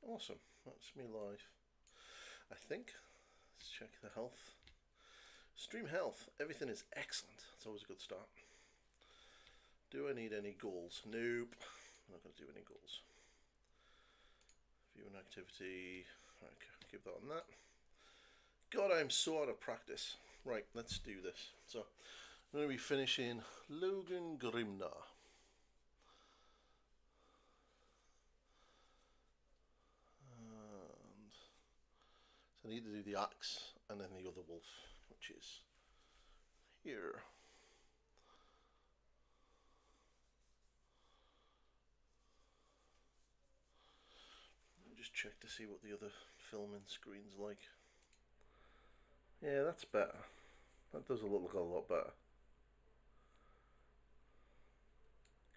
Awesome, that's me live. I think. Let's check the health. Stream health, everything is excellent. It's always a good start. Do I need any goals? Nope, I'm not going to do any goals. View an activity, okay, keep that on that. God, I'm so out of practice. Right, let's do this. So, I'm going to be finishing Logan Grimnar. And so I need to do the axe and then the other wolf, which is here. Just check to see what the other filming screen's like. Yeah, that's better. That does look a lot better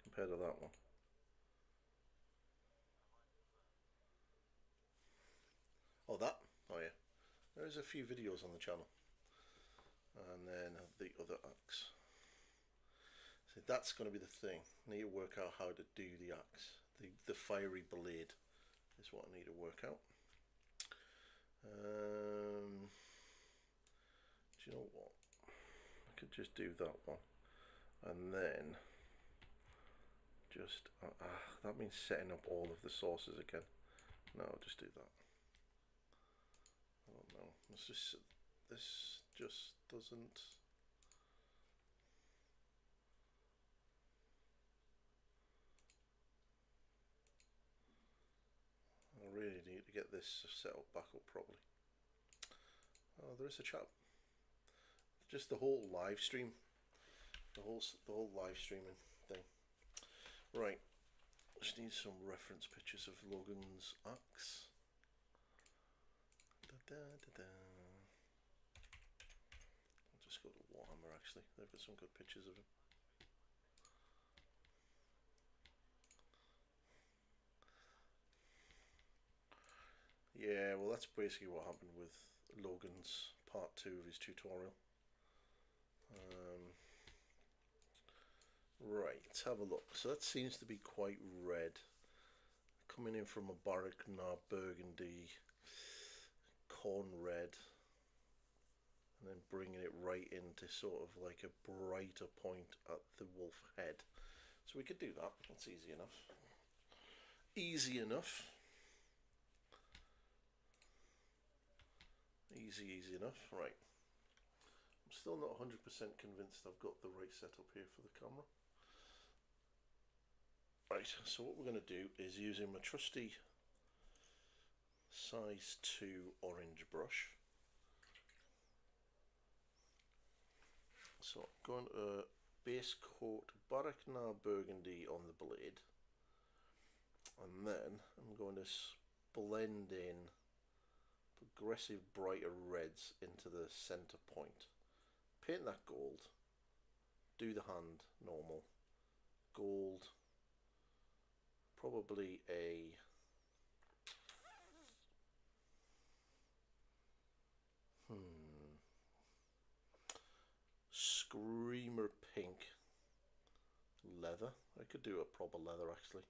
compared to that one. Oh, that? Oh, yeah. There's a few videos on the channel. And then the other axe. So that's going to be the thing. I need to work out how to do the axe. The fiery blade is what I need to work out. Do you know what? I could just do that one. And then just, that means setting up all of the sources again. No, I'll just do that. I don't know. It's just, this just doesn't. I really need to get this set up back up properly. Oh, there is a chat. Just the whole live stream, the whole live streaming thing. Right, just need some reference pictures of Logan's axe. I'll just go to Warhammer. Actually, they've got some good pictures of him. Yeah, well, that's basically what happened with Logan's part 2 of his tutorial. Right, let's have a look. So that seems to be quite red. Coming in from a Baraknar burgundy, corn red, and then bringing it right into sort of like a brighter point at the wolf head. So we could do that. That's easy enough. Easy enough. Easy enough. Right. I'm still not 100% convinced I've got the right setup here for the camera. Right, so what we're going to do is using my trusty size 2 orange brush. So I'm going to base coat Baraknar burgundy on the blade, and then I'm going to blend in progressive brighter reds into the center point. Paint that gold, do the hand normal, gold, probably a screamer pink leather. I could do a proper leather actually.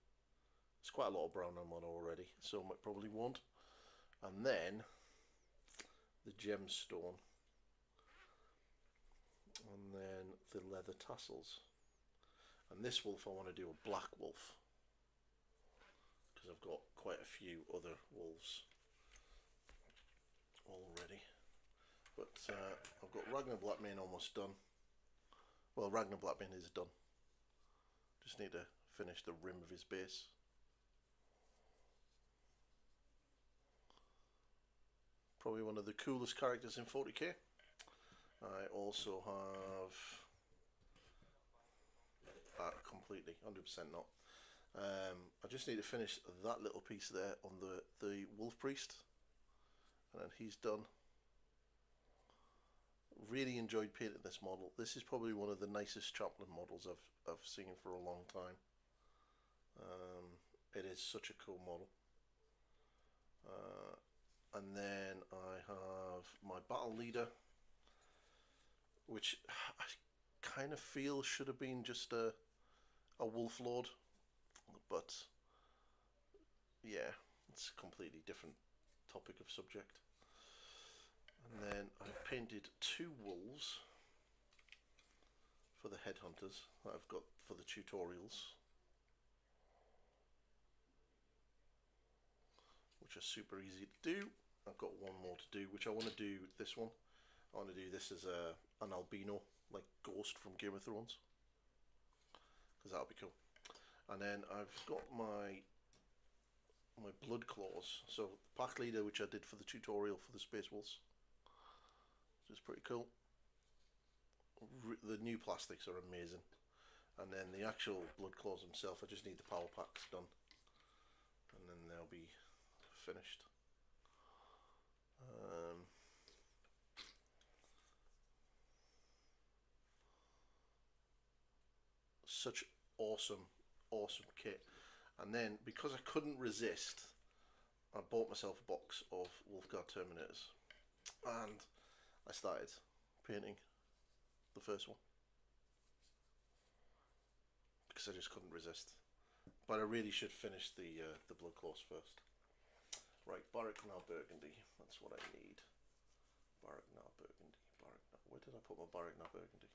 There's quite a lot of brown on already, so I probably won't. And then the gemstone, and then the leather tassels. And this wolf I want to do a black wolf, because I've got quite a few other wolves already. But I've got Ragnar Blackmane almost done. Well, Ragnar Blackmane is done. Just need to finish the rim of his base. Probably one of the coolest characters in 40k. I also have completely 100% not. I just need to finish that little piece there on the wolf priest, and then he's done. Really enjoyed painting this model. This is probably one of the nicest chaplain models I've seen for a long time. It is such a cool model. And then I have my battle leader, which I kind of feel should have been just a wolf lord, but yeah, It's a completely different topic of subject. And then I've painted 2 wolves for the headhunters that I've got for the tutorials, which are super easy to do. I've got one more to do, which I want to do this one. I want to do this as an albino, like Ghost from Game of Thrones, because that'll be cool. And then I've got my blood claws. So the pack leader, which I did for the tutorial for the Space Wolves, which is pretty cool. The new plastics are amazing. And then the actual blood claws themselves, I just need the power packs done, and then they'll be finished. Such awesome kit. And then because I couldn't resist, I bought myself a box of Wolfguard Terminators, and I started painting the first one because I just couldn't resist. But I really should finish the blood claws first. Right, Barracknell Burgundy. That's what I need. Barracknell Burgundy. Where did I put my Barracknell Burgundy?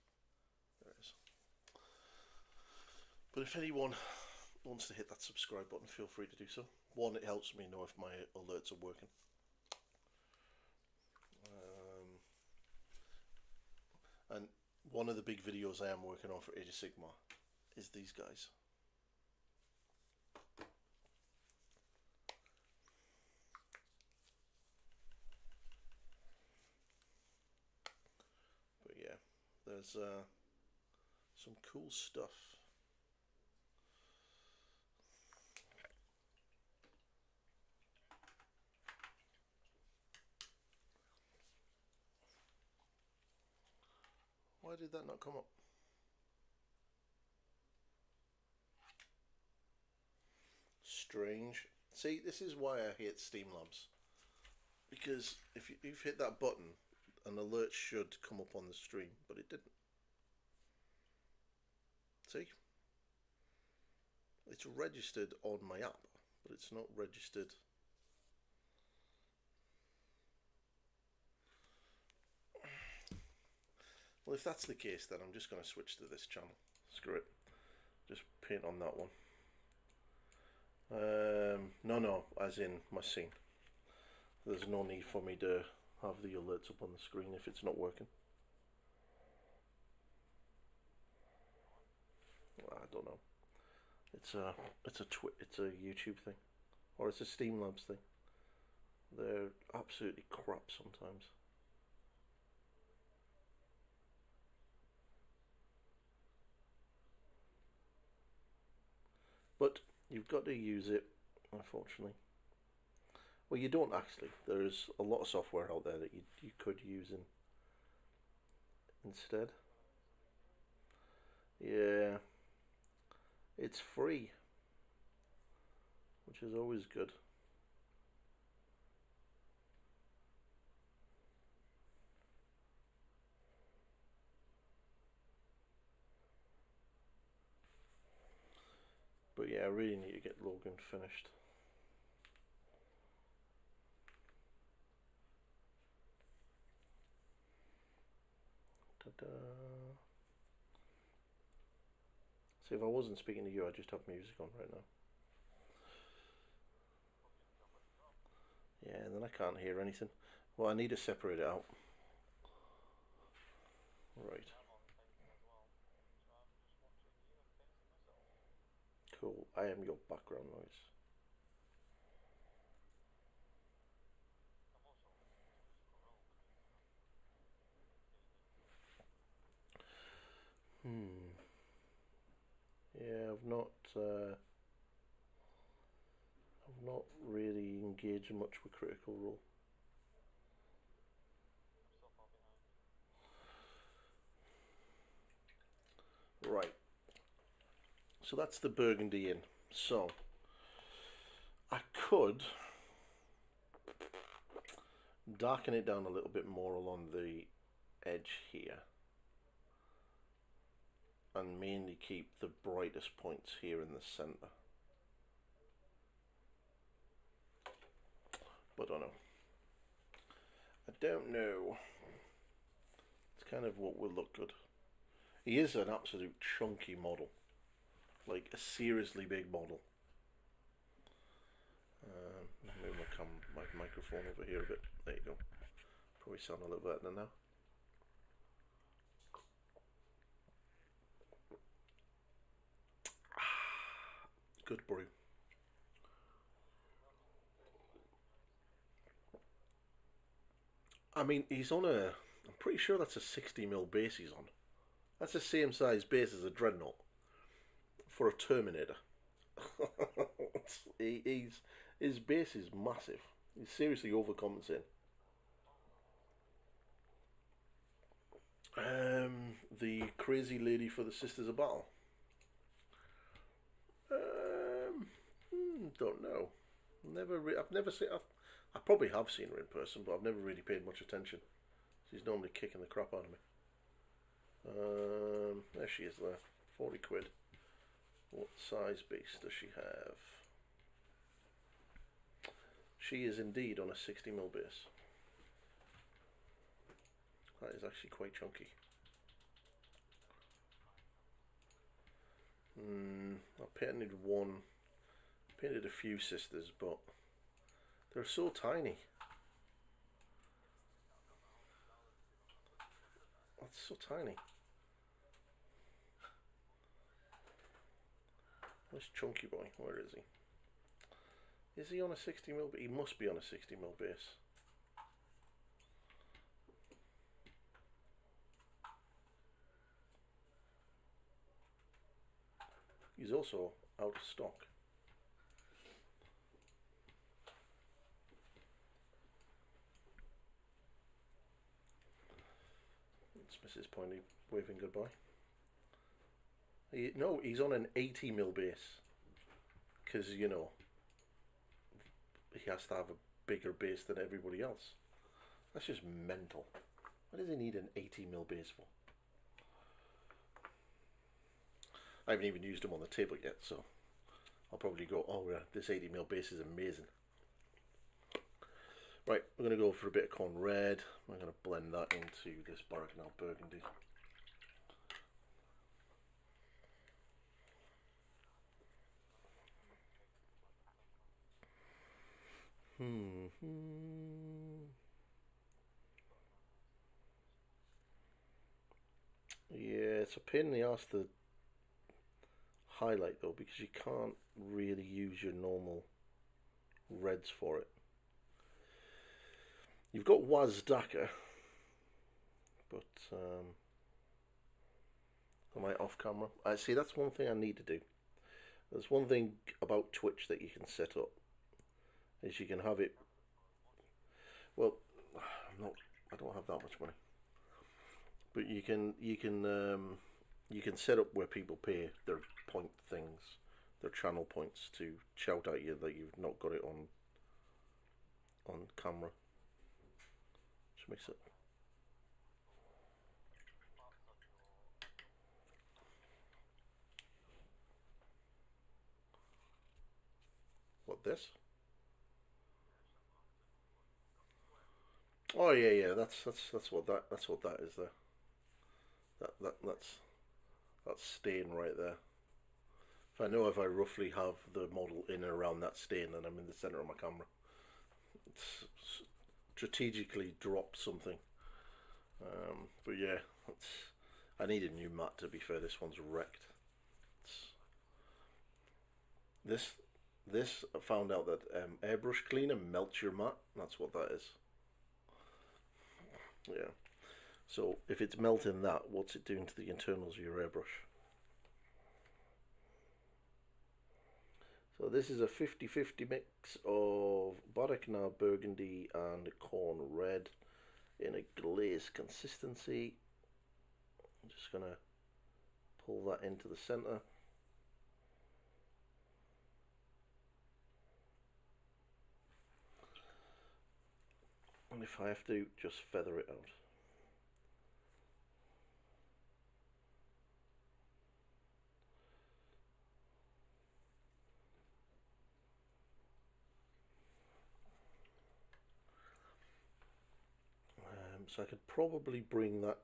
There it is. But if anyone wants to hit that subscribe button, feel free to do so. One, it helps me know if my alerts are working. And one of the big videos I am working on for Age of Sigmar is these guys. But yeah, there's some cool stuff. Why did that not come up? Strange. See, this is why I hate Streamlabs. Because if you've hit that button, an alert should come up on the stream, but it didn't. See? It's registered on my app, but it's not registered. Well, if that's the case, then I'm just going to switch to this channel. Screw it. Just paint on that one. No, as in my scene. There's no need for me to have the alerts up on the screen if it's not working. I don't know. It's a YouTube thing, or it's a Streamlabs thing. They're absolutely crap sometimes. But you've got to use it, unfortunately. Well, you don't actually. There's a lot of software out there that you could use instead. Yeah, it's free, which is always good. But yeah, I really need to get Logan finished. Ta-da. See, if I wasn't speaking to you, I'd just have music on right now. Yeah, and then I can't hear anything. Well, I need to separate it out. Right. Cool. I am your background noise. Yeah, I've not really engaged much with Critical Role. Right. So that's the burgundy in. So I could darken it down a little bit more along the edge here, and mainly keep the brightest points here in the center. But I don't know. I don't know. It's kind of what will look good. He is an absolute chunky model. Like a seriously big model. Move my microphone over here a bit. There you go. Probably sound a little better than now. Good brew. I mean, he's on a... I'm pretty sure that's a 60mm base he's on. That's the same size base as a Dreadnought. For a Terminator. His base is massive. He's seriously overcompensating. The crazy lady for the Sisters of Battle. Don't know. I've never seen. I probably have seen her in person, but I've never really paid much attention. She's normally kicking the crap out of me. There she is there. 40 quid. What size base does she have? She is indeed on a 60mm base. That is actually quite chunky. I painted one. Painted a few sisters, but they're so tiny. That's so tiny. Where's Chunky Boy? Where is he? Is he on a 60mm? But he must be on a 60mm base. He's also out of stock. It's Mrs. Pointy waving goodbye. No, he's on an 80mm base. Because, you know, he has to have a bigger base than everybody else. That's just mental. What does he need an 80mm base for? I haven't even used them on the table yet, so I'll probably go, oh yeah, this 80mm base is amazing. Right, we're going to go for a bit of corn red. I'm going to blend that into this Barracanal burgundy. Yeah, it's a pain in the ass to highlight though, because you can't really use your normal reds for it. You've got Wazdaka, but am I off camera? I see, that's one thing I need to do. There's one thing about Twitch that you can set up, is you can have it. Well, I don't have that much money, but you can set up where people pay their point things, their channel points, to shout at you that you've not got it on camera. Which makes it. What, this? Oh yeah, that's what that is there. That's staying right there. If I roughly have the model in and around that stain, then I'm in the center of my camera. It's strategically dropped something. But yeah, I need a new mat, to be fair. This one's wrecked. This I found out that airbrush cleaner melts your mat. That's what that is. Yeah. So if it's melting that, what's it doing to the internals of your airbrush? So this is a 50-50 mix of Barracanal burgundy and corn red in a glaze consistency. I'm just going to pull that into the center. And if I have to, just feather it out. So I could probably bring that.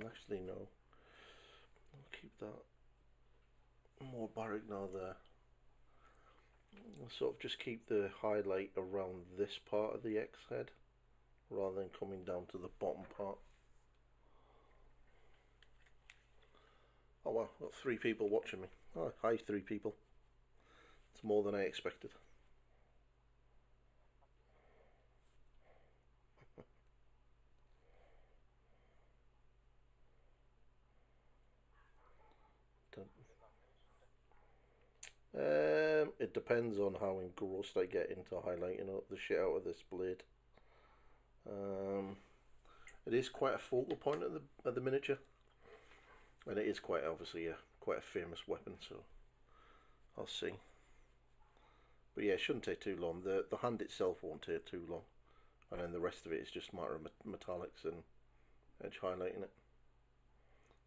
Actually, no. I'll keep that more barrack now there. I'll sort of just keep the highlight around this part of the X head rather than coming down to the bottom part. Oh wow, I've got 3 people watching me. Oh, hi 3 people. It's more than I expected. It depends on how engrossed I get into highlighting the shit out of this blade. It is quite a focal point of the miniature, and it is quite obviously quite a famous weapon. So I'll see. But yeah, it shouldn't take too long. The hand itself won't take too long, and then the rest of it is just a matter of metallics and edge highlighting it.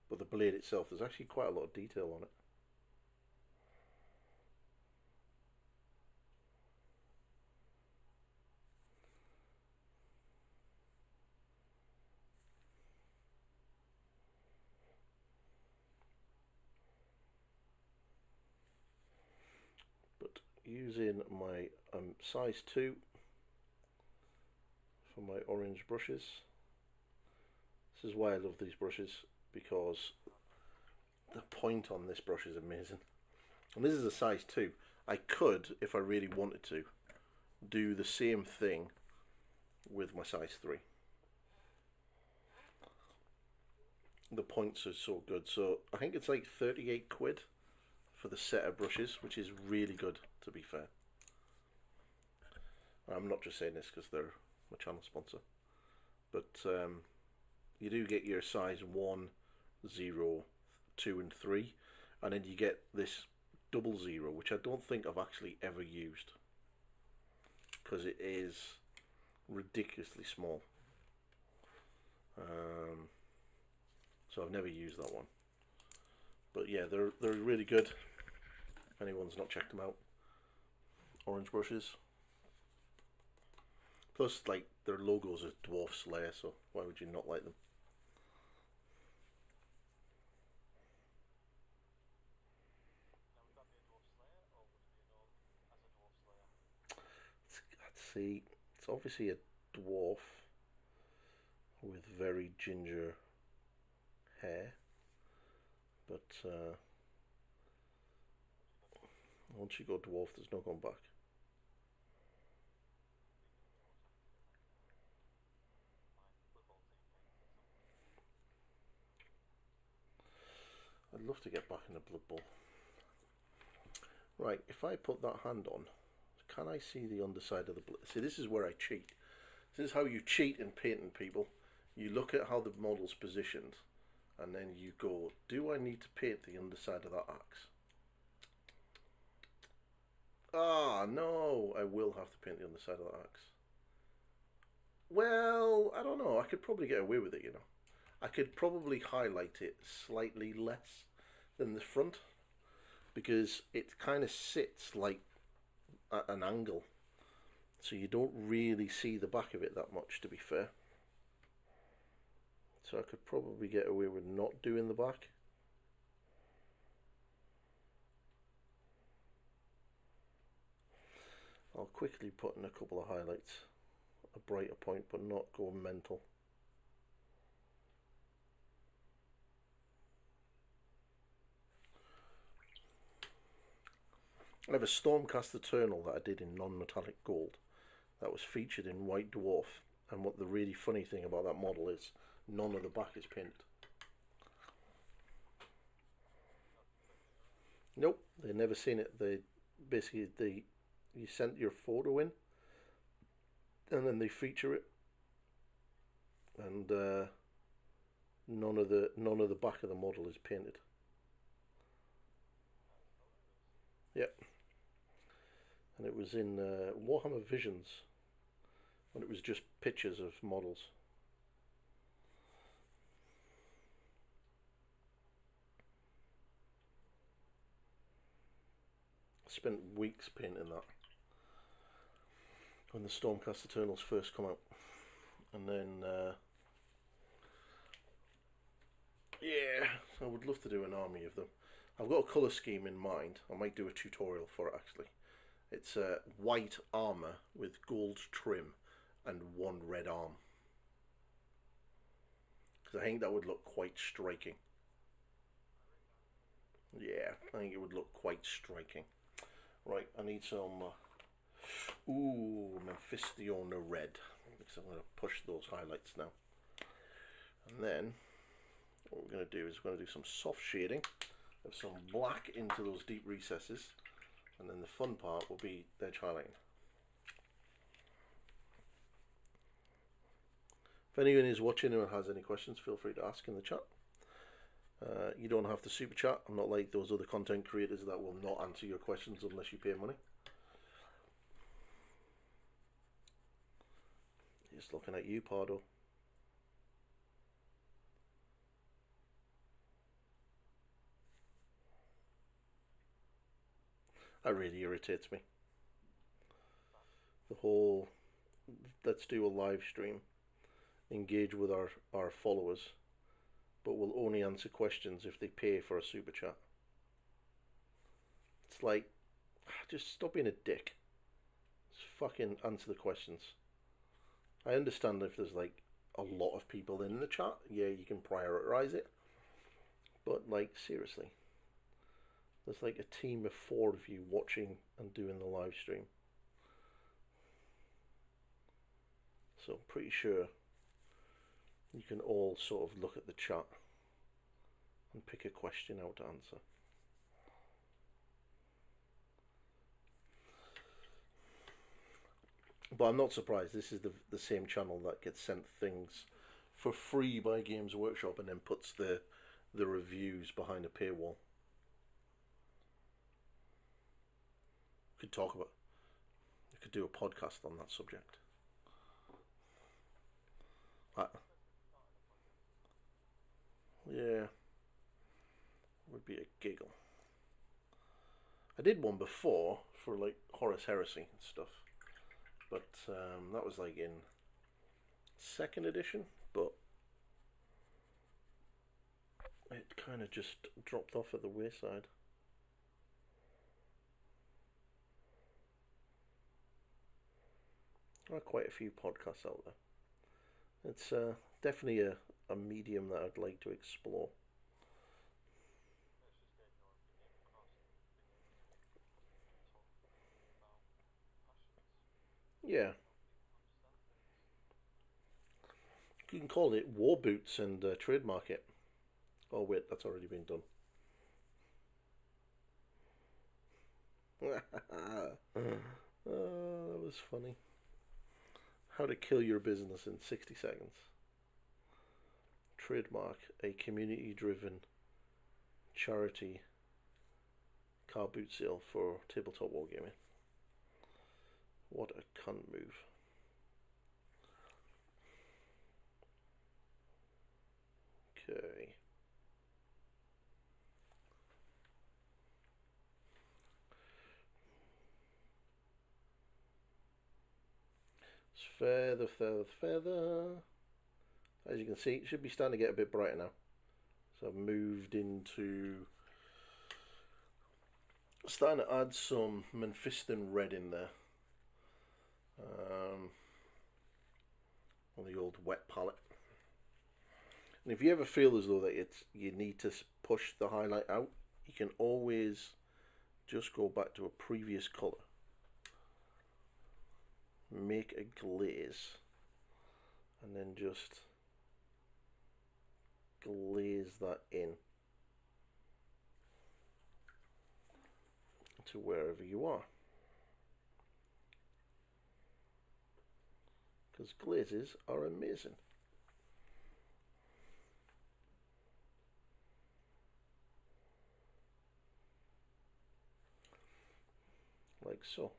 But the blade itself, there's actually quite a lot of detail on it. But using my size 2 for my orange brushes. This is why I love these brushes, because the point on this brush is amazing. And this is a size 2. I could, if I really wanted to, do the same thing with my size 3. The points are so good. So I think it's like 38 quid for the set of brushes, which is really good, to be fair. I'm not just saying this because they're my channel sponsor, but you do get your size 1, 0, 2 and 3, and then you get this 00, which I don't think I've actually ever used because it is ridiculously small. So I've never used that one, but yeah, they're really good. If anyone's not checked them out, orange brushes. Plus, like, their logos are Dwarf Slayer, so why would you not like them? Let's see. It's obviously a dwarf with very ginger hair, but once you go dwarf, there's no going back. I'd love to get back in the Blood Bowl. Right, if I put that hand on, can I see the underside of the blade? See, this is where I cheat. This is how you cheat in painting, people. You look at how the model's positioned, and then you go, do I need to paint the underside of that axe? Ah, no, I will have to paint the underside of that axe. Well, I don't know. I could probably get away with it, you know. I could probably highlight it slightly less than the front, because it kind of sits like at an angle, so you don't really see the back of it that much, to be fair. So I could probably get away with not doing the back. I'll quickly put in a couple of highlights, a brighter point, but not go mental. I have a Stormcast Eternal that I did in non-metallic gold that was featured in White Dwarf, and what the really funny thing about that model is, none of the back is painted. Nope, they've never seen it. They basically you sent your photo in, and then they feature it, and none of the back of the model is painted. Yep. And it was in Warhammer Visions, when it was just pictures of models. I spent weeks painting that when the Stormcast Eternals first come out. And then yeah, I would love to do an army of them. I've got a colour scheme in mind. I might do a tutorial for it actually. It's white armour with gold trim and one red arm. Because I think that would look quite striking. Yeah, I think it would look quite striking. Right, I need some ooh, Mephistiona red. Because I'm going to push those highlights now. And then what we're going to do is we're going to do some soft shading of some black into those deep recesses, and then the fun part will be edge highlighting. If anyone is watching and has any questions, feel free to ask in the chat. You don't have to super chat. I'm not like those other content creators that will not answer your questions unless you pay money. Just looking at you, Pardo. That really irritates me. The whole, let's do a live stream, engage with our followers, but we'll only answer questions if they pay for a super chat. It's like, just stop being a dick. Just fucking answer the questions. I understand if there's like a lot of people in the chat, yeah, you can prioritize it. But like, seriously, there's like a team of 4 of you watching and doing the live stream. So I'm pretty sure you can all sort of look at the chat and pick a question out to answer. But I'm not surprised. This is the same channel that gets sent things for free by Games Workshop and then puts the reviews behind a paywall. We could do a podcast on that subject. Yeah, would be a giggle. I did one before for like Horus Heresy and stuff, but that was like in 2nd edition, but it kind of just dropped off at the wayside. There are quite a few podcasts out there. It's definitely a medium that I'd like to explore. Yeah. You can call it War Boots and trademark it. Oh wait, that's already been done. Oh, that was funny. How to kill your business in 60 seconds. Trademark a community-driven charity car boot sale for tabletop wargaming. What a cunt move. Okay. Feather, feather, feather. As you can see, it should be starting to get a bit brighter now. So I've moved into starting to add some Mephiston red in there. On the old wet palette. And if you ever feel as though that you need to push the highlight out, you can always just go back to a previous colour. Make a glaze. And then just glaze that in to wherever you are. Because glazes are amazing. Like so.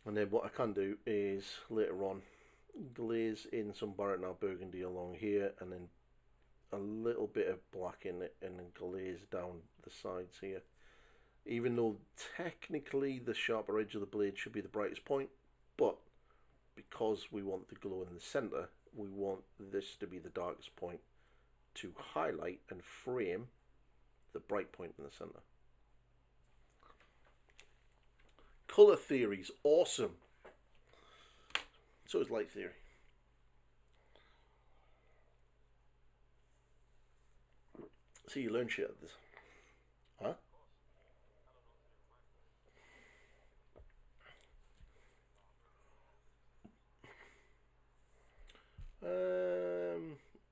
And then what I can do is later on glaze in some Baratnar Burgundy along here, and then a little bit of black in it, and then glaze down the sides here. Even though technically the sharper edge of the blade should be the brightest point, but because we want the glow in the center, we want this to be the darkest point to highlight and frame the bright point in the center. Color theory's awesome. So is light theory. So you learn shit at this. Huh?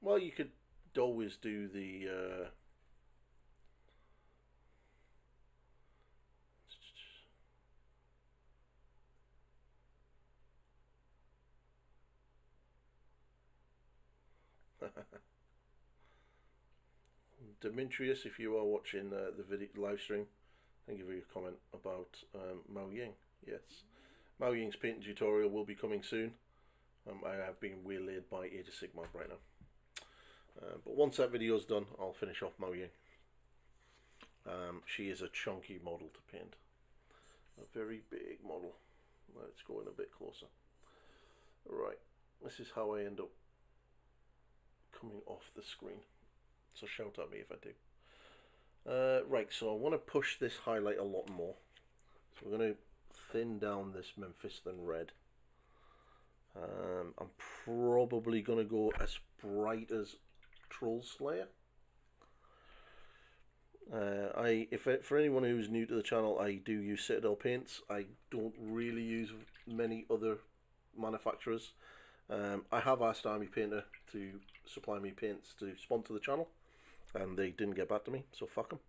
Well, you could always do the Demetrius, if you are watching the video live stream, thank you for your comment about Mao Ying. Yes, Mao Ying's painting tutorial will be coming soon. I have been waylaid by Age of Sigmar right now. But once that video is done, I'll finish off Mao Ying. She is a chunky model to paint. A very big model. Let's go in a bit closer. Right, this is how I end up coming off the screen. So shout at me if I do. Right, so I want to push this highlight a lot more. So we're going to thin down this Mephiston red. I'm probably going to go as bright as Troll Slayer. For anyone who's new to the channel, I do use Citadel paints. I don't really use many other manufacturers. I have asked Army Painter to supply me paints to sponsor the channel, and they didn't get back to me, so fuck them.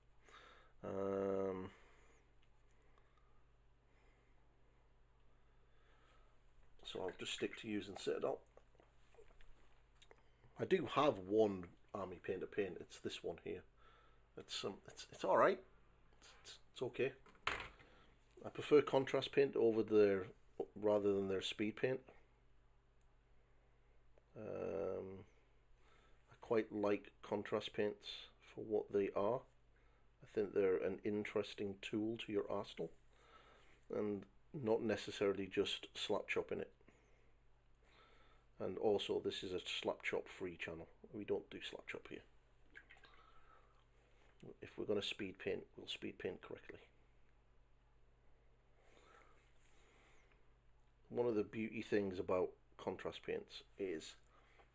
So I'll just stick to using Citadel. I do have one Army Painter paint. It's this one here. It's all right. It's okay. I prefer contrast paint over rather than their speed paint. I quite like contrast paints for what they are. I think they're an interesting tool to your arsenal, and not necessarily just slap chopping it. And also, this is a slap chop free channel. We don't do slap chop here. If we're going to speed paint, we'll speed paint correctly. One of the beauty things about contrast paints is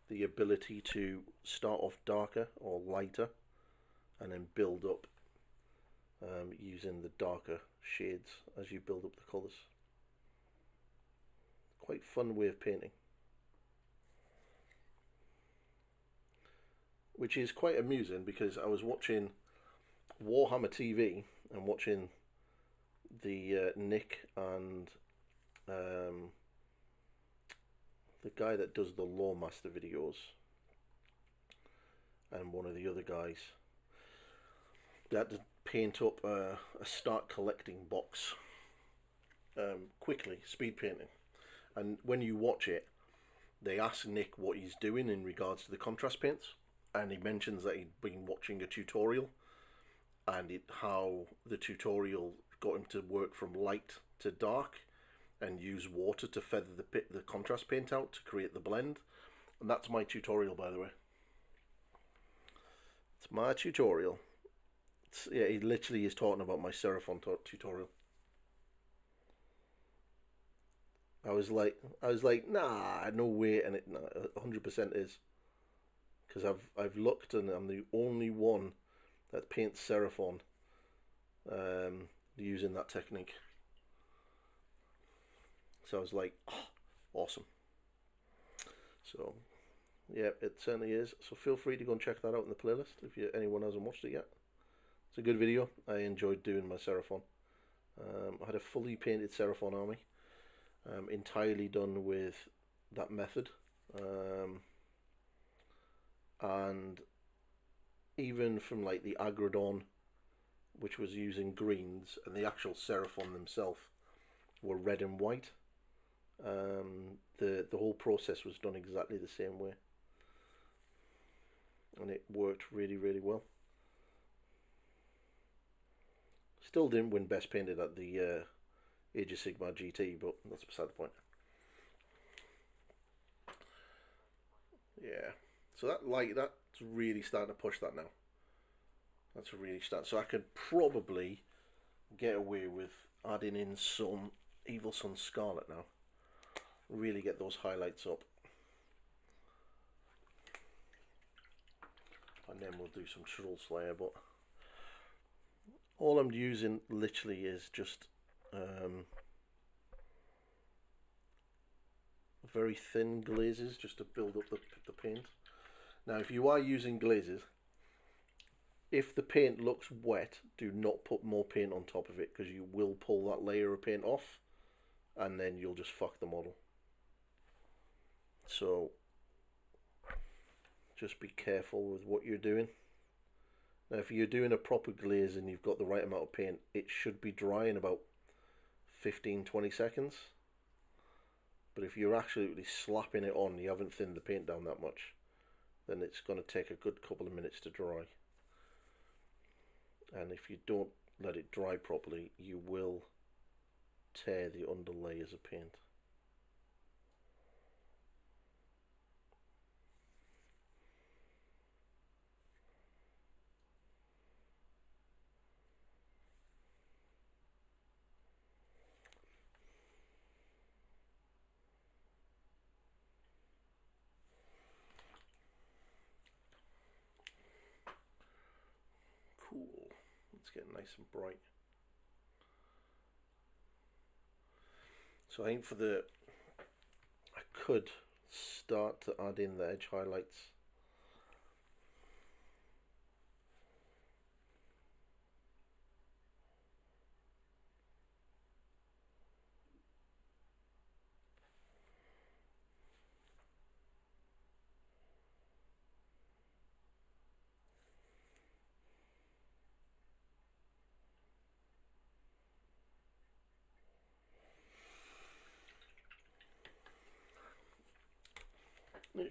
the ability to start off darker or lighter and then build up using the darker shades as you build up the colours. Quite fun way of painting. Which is quite amusing because I was watching Warhammer TV and watching the Nick and the guy that does the Lawmaster videos and one of the other guys. They had to paint up a start collecting box quickly, speed painting. And when you watch it, they ask Nick what he's doing in regards to the contrast paints, and he mentions that he'd been watching a tutorial and how the tutorial got him to work from light to dark and use water to feather the contrast paint out to create the blend. And that's my tutorial, by the way. It's my tutorial. Yeah, he literally is talking about my Seraphon tutorial. I was like, nah, no way, and it 100% is, because I've looked and I'm the only one that paints Seraphon using that technique. So I was like, oh, awesome. So yeah, it certainly is. So feel free to go and check that out in the playlist if anyone hasn't watched it yet. It's a good video. I enjoyed doing my Seraphon. I had a fully painted Seraphon army, entirely done with that method, and even from like the Agrodon, which was using greens, and the actual Seraphon themselves were red and white. The whole process was done exactly the same way, and it worked really, really well. Still didn't win best painted at the Age of Sigmar GT, but that's beside the point. Yeah. So that light, that's really starting to push that now. That's really starting. So I could probably get away with adding in some Evil Sun Scarlet now. Really get those highlights up. And then we'll do some Troll Slayer, but all I'm using literally is just very thin glazes just to build up the paint. Now if you are using glazes, if the paint looks wet, do not put more paint on top of it, because you will pull that layer of paint off and then you'll just fuck the model. So just be careful with what you're doing. Now if you're doing a proper glaze and you've got the right amount of paint, it should be dry in about 15-20 seconds. But if you're absolutely slapping it on, you haven't thinned the paint down that much, then it's going to take a good couple of minutes to dry. And if you don't let it dry properly, you will tear the under layers of paint. Cool. Let's get nice and bright. So I think I could start to add in the edge highlights.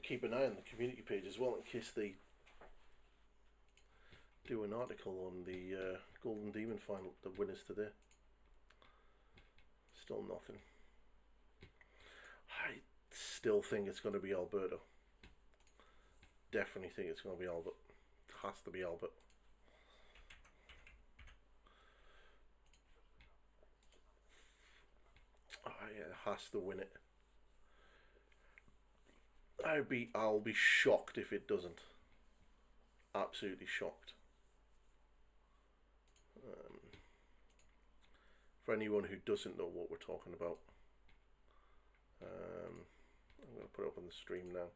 Keep an eye on the community page as well, in case they do an article on the Golden Demon final, the winners today. Still nothing. I still think it's going to be Alberto. Definitely think it's going to be Albert. It has to be Albert. Oh, yeah, it has to win it. I'll be shocked if it doesn't. Absolutely shocked. For anyone who doesn't know what we're talking about, I'm going to put it up on the stream now.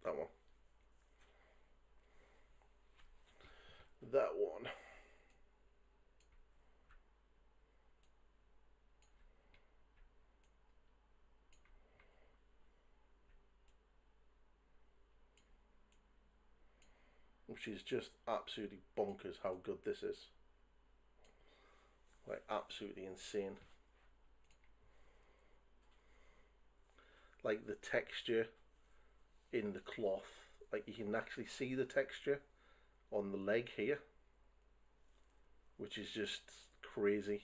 That one. That one. Which is just absolutely bonkers how good this is. Like, absolutely insane. Like, the texture in the cloth, like you can actually see the texture on the leg here, which is just crazy.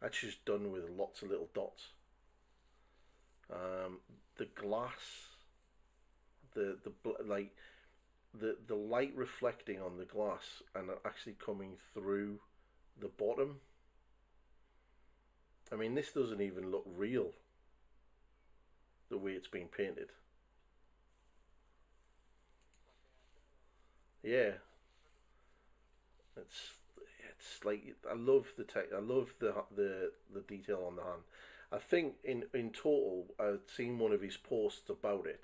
That's just done with lots of little dots. The glass, the light reflecting on the glass and actually coming through the bottom. I mean, this doesn't even look real, the way it's been painted. Yeah, it's like, I love the tech. I love the detail on the hand. I think in total, I've seen one of his posts about it,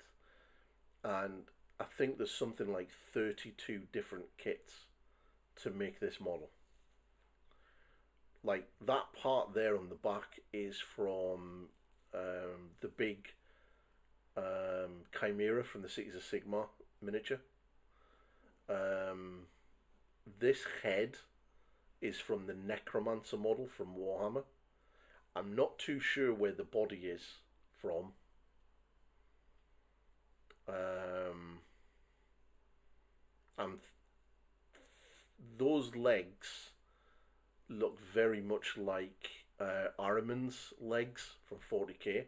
and I think there's something like 32 different kits to make this model. Like, that part there on the back is from the big Chimera from the Cities of Sigmar miniature. Um, this head is from the Necromancer model from Warhammer. I'm not too sure where the body is from. And those legs look very much like Ahriman's legs from 40k.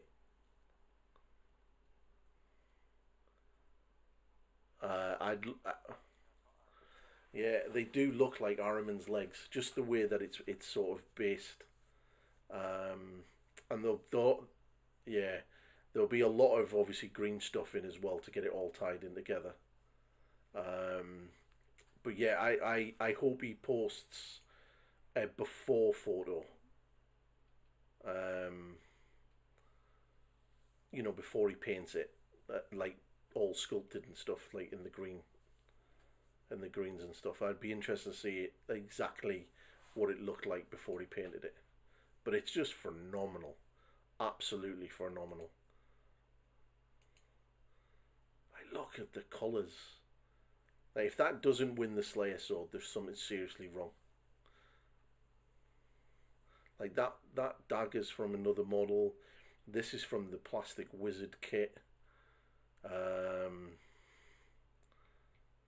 Yeah, they do look like Ahriman's legs, just the way that it's sort of based. And yeah, there'll be a lot of obviously green stuff in as well to get it all tied in together. Um, but yeah, I hope he posts a before photo. Um, before he paints it, like all sculpted and stuff, like in the greens and stuff. I'd be interested to see exactly what it looked like before he painted it. But it's just phenomenal, absolutely phenomenal. Like, look at the colours. Like, if that doesn't win the Slayer Sword, there's something seriously wrong. Like that dagger's from another model. This is from the Plastic Wizard kit.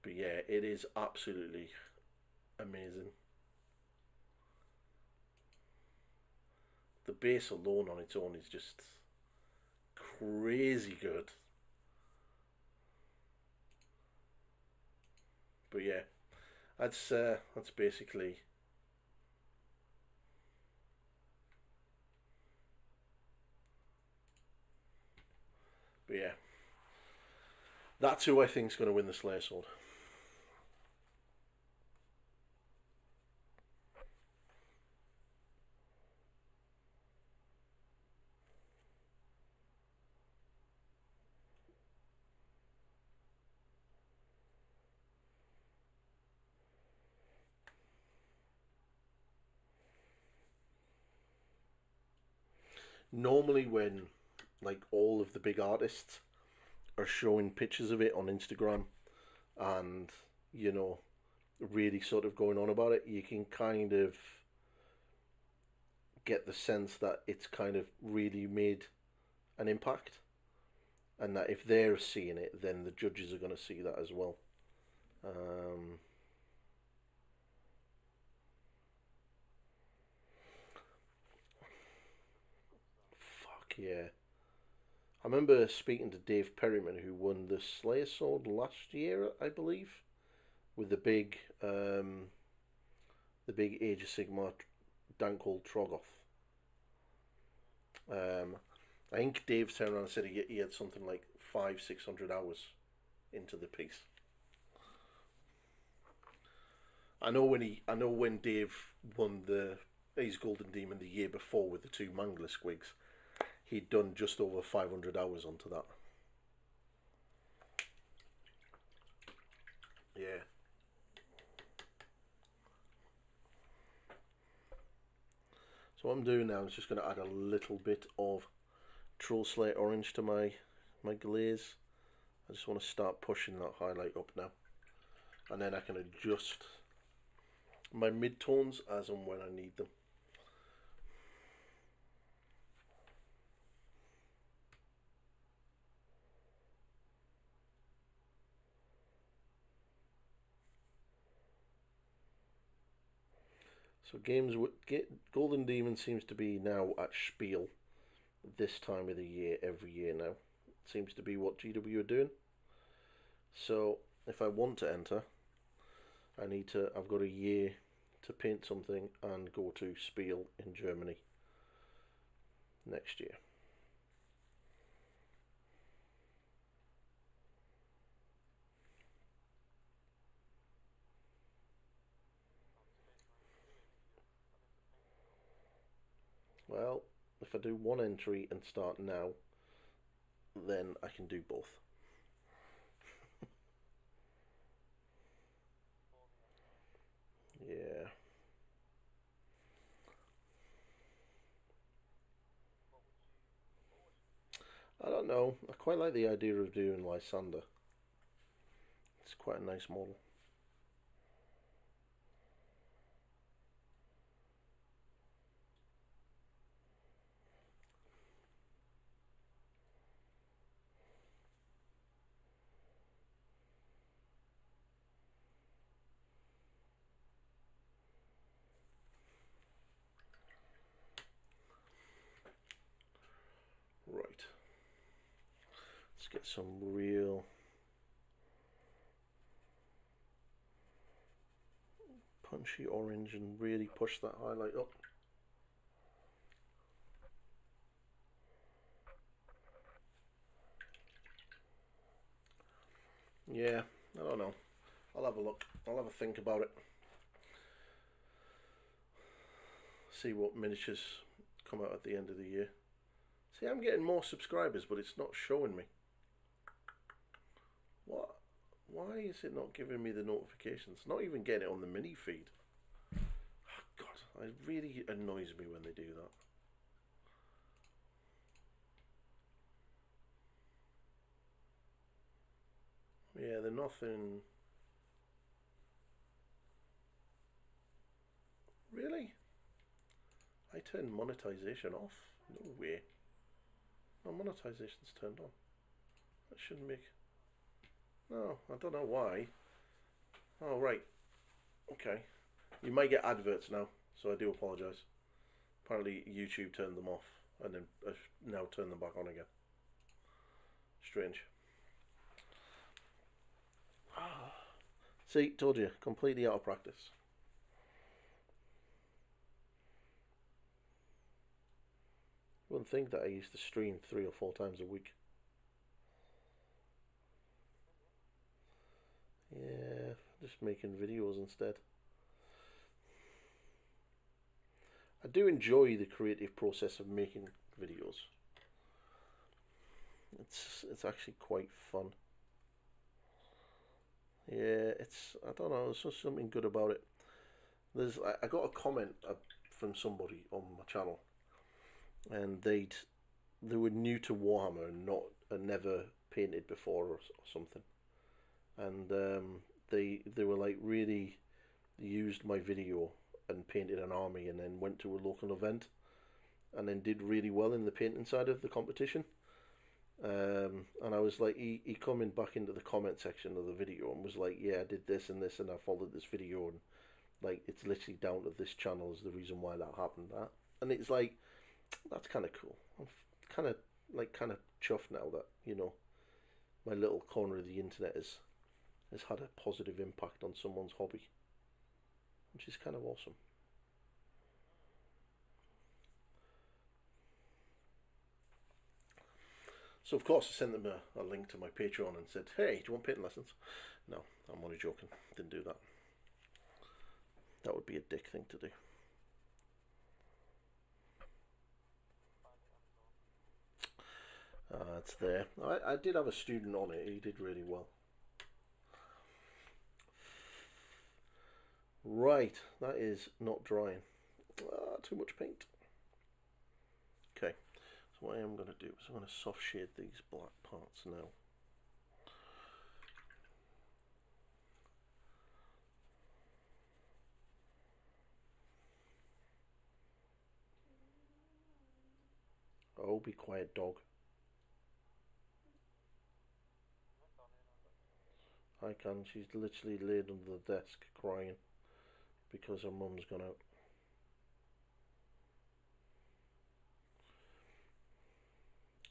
But yeah, it is absolutely amazing. The base alone on its own is just crazy good. But yeah, that's basically. But yeah, that's who I think's going to win the Slayer Sword. Normally, when like all of the big artists are showing pictures of it on Instagram and you know really sort of going on about it, you can kind of get the sense that it's kind of really made an impact, and that if they're seeing it, then the judges are going to see that as well. Um, Fuck yeah! I remember speaking to Dave Perryman, who won the Slayer Sword last year, I believe, with the big Age of Sigmar Dankhold Trogoth. Um, I think Dave turned around and said he had something like 500-600 hours into the piece. I know when Dave won the Ace Golden Demon the year before with the two Mangler squigs, he'd done just over 500 hours onto that. Yeah. So what I'm doing now is just going to add a little bit of Troll Slayer Orange to my glaze. I just want to start pushing that highlight up now, and then I can adjust my mid-tones as and when I need them. So games with Golden Demon seems to be now at Spiel this time of the year every year now. It seems to be what GW are doing. So if I want to enter, I've got a year to paint something and go to Spiel in Germany next year. Well, if I do one entry and start now, then I can do both. Yeah. I don't know. I quite like the idea of doing Lysander. It's quite a nice model. Right. Let's get some real punchy orange and really push that highlight up. Yeah, I don't know. I'll have a look. I'll have a think about it. See what miniatures come out at the end of the year. See, I'm getting more subscribers, but it's not showing me. What? Why is it not giving me the notifications? Not even getting it on the mini feed. Oh, God, it really annoys me when they do that. Yeah, they're nothing. Really? I turned monetization off? No way. No, monetization's turned on. That shouldn't make. No, I don't know why. Oh, right. Okay. You might get adverts now, so I do apologise. Apparently, YouTube turned them off and then now turned them back on again. Strange. See, told you, completely out of practice. You wouldn't think that I used to stream 3 or 4 times a week. Yeah, just making videos instead. I do enjoy the creative process of making videos. It's actually quite fun. Yeah, I don't know, there's just something good about it. I got a comment from somebody on my channel, and they were new to Warhammer and never painted before or something, and they were like really used my video and painted an army and then went to a local event and then did really well in the painting side of the competition. And I was like, he coming back into the comment section of the video and was like, yeah, I did this and this and I followed this video and like it's literally down to this channel is the reason why that happened. That and it's like that's kind of cool. I'm kind of chuffed now that my little corner of the internet has had a positive impact on someone's hobby, which is kind of awesome. So of course I sent them a link to my Patreon and said, "Hey, do you want painting lessons?" No, I'm only joking. Didn't do that. That would be a dick thing to do. It's there. I did have a student on it. He did really well. Right, that is not drying. Too much paint. Okay, so what I am going to do is I'm going to soft shade these black parts now. Oh, be quiet, dog. I can. She's literally laid under the desk crying because her mum's gone out.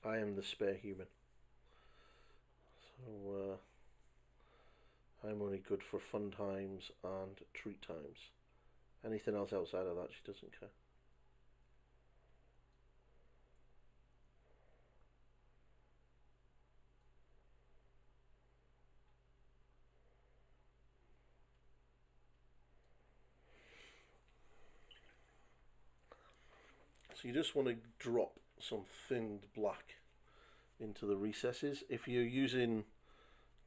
I am the spare human. So, I'm only good for fun times and treat times. Anything else outside of that, she doesn't care. So you just want to drop some thinned black into the recesses. If you're using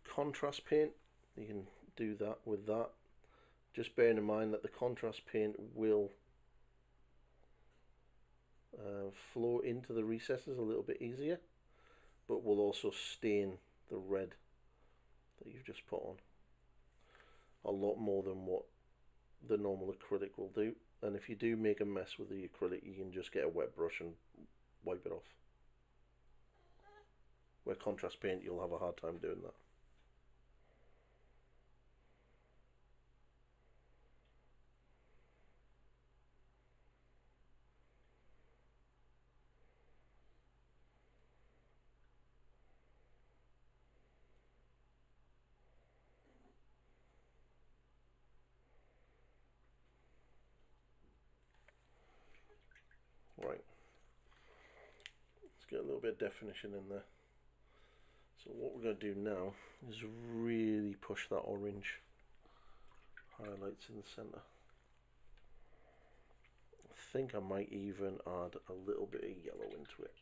contrast paint, you can do that with that. Just bearing in mind that the contrast paint will flow into the recesses a little bit easier. but will also stain the red that you've just put on a lot more than what the normal acrylic will do. And if you do make a mess with the acrylic, you can just get a wet brush and wipe it off. Where contrast paint, you'll have a hard time doing that. Right, let's get a little bit of definition in there. So what we're going to do now is really push that orange highlights in the center. I think I might even add a little bit of yellow into it,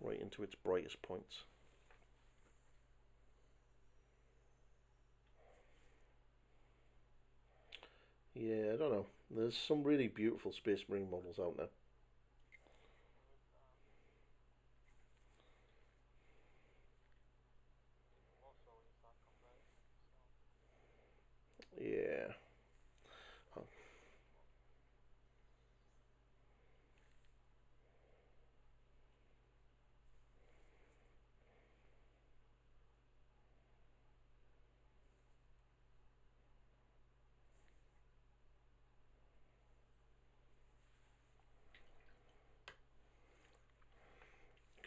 right into its brightest points. Yeah, I don't know. There's some really beautiful Space Marine models out now. Yeah. Oh.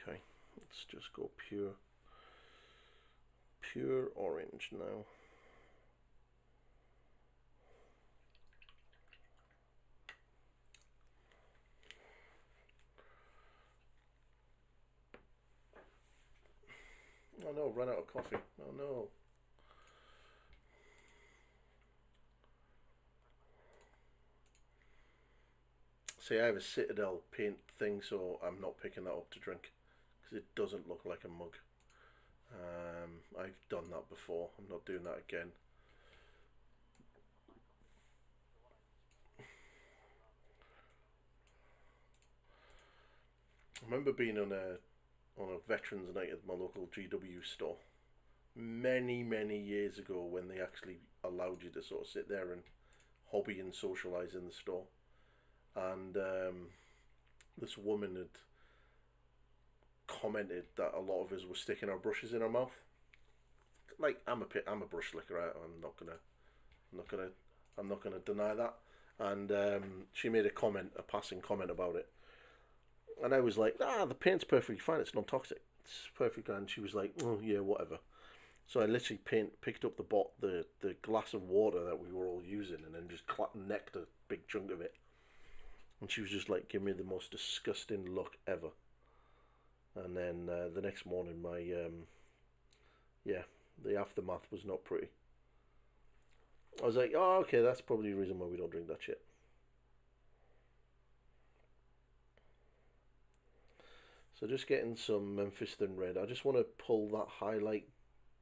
Okay, let's just go pure orange now. Oh no, run out of coffee. Oh no. See, I have a Citadel paint thing, so I'm not picking that up to drink because it doesn't look like a mug. I've done that before. I'm not doing that again. I remember being on a veterans night at my local GW store many years ago when they actually allowed you to sort of sit there and hobby and socialize in the store. And this woman had commented that a lot of us were sticking our brushes in our mouth. Like I'm a brush licker. I'm not gonna I'm not gonna deny that. And she made a passing comment about it, and I was like, the paint's perfectly fine. It's non-toxic. It's perfect. And she was like, oh yeah, whatever. So I literally picked up the glass of water that we were all using, and then just necked a big chunk of it. And she was just like, give me the most disgusting look ever. And then the next morning, the aftermath was not pretty. I was like, oh, okay, that's probably the reason why we don't drink that shit. So just getting some Memphis Thin Red. I just want to pull that highlight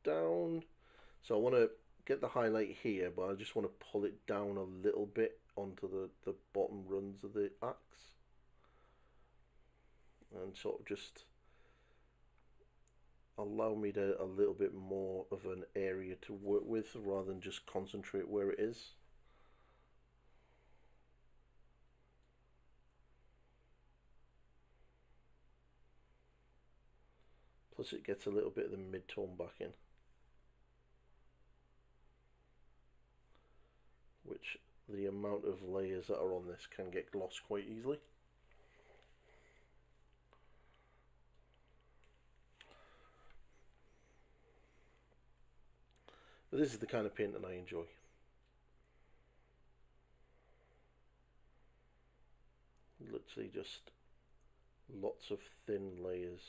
down. So I want to get the highlight here, but I just want to pull it down a little bit onto the bottom runs of the axe. And sort of just allow me to a little bit more of an area to work with rather than just concentrate where it is. Plus it gets a little bit of the mid-tone back in, which the amount of layers that are on this can get lost quite easily. But this is the kind of paint that I enjoy. Literally just lots of thin layers.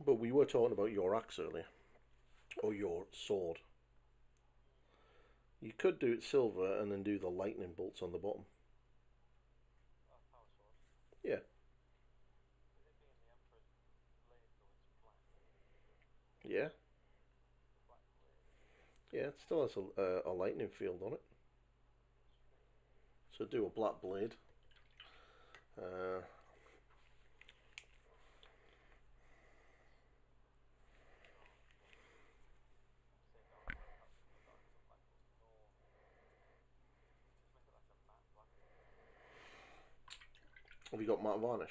But we were talking about your axe earlier, or your sword. You could do it silver and then do the lightning bolts on the bottom. Yeah. Yeah. Yeah, it still has a lightning field on it. So do a black blade. Have you got matte varnish?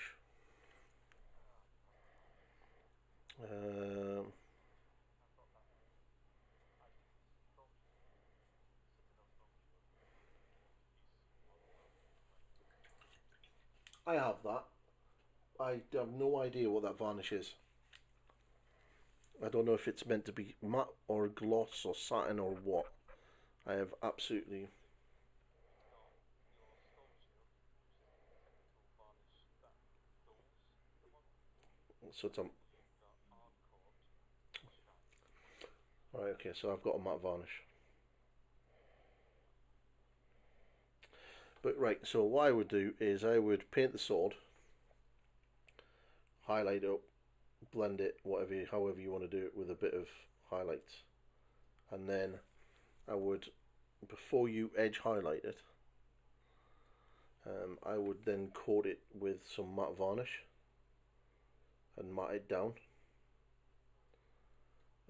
I have that. I have no idea what that varnish is. I don't know if it's meant to be matte or gloss or satin or what. I have absolutely... So it's a... Right, okay, so I've got a matte varnish. But right, so what I would do is I would paint the sword, highlight it up, blend it, however you want to do it with a bit of highlights. And then I would, before you edge highlight it, I would then coat it with some matte varnish and matte it down.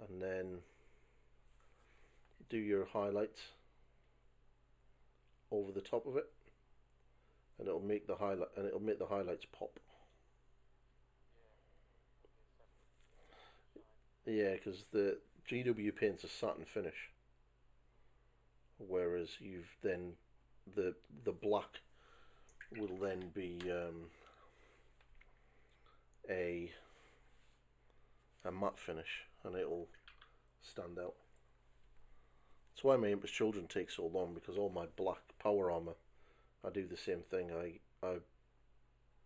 And then do your highlights over the top of it, and it'll make the highlights pop. Yeah, because the GW paint's a satin finish, whereas you've then the black will then be a matte finish, and it'll stand out. That's why my Empress Children take so long, because all my black power armor, I do the same thing. I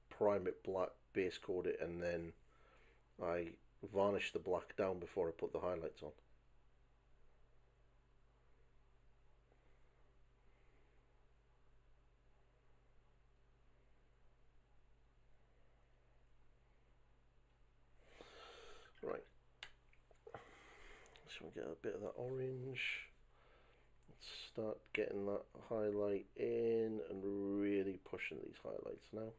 prime it black, base coat it, and then I varnish the black down before I put the highlights on. Right, so we get a bit of that orange. Let's start getting that highlight in and really pushing these highlights now.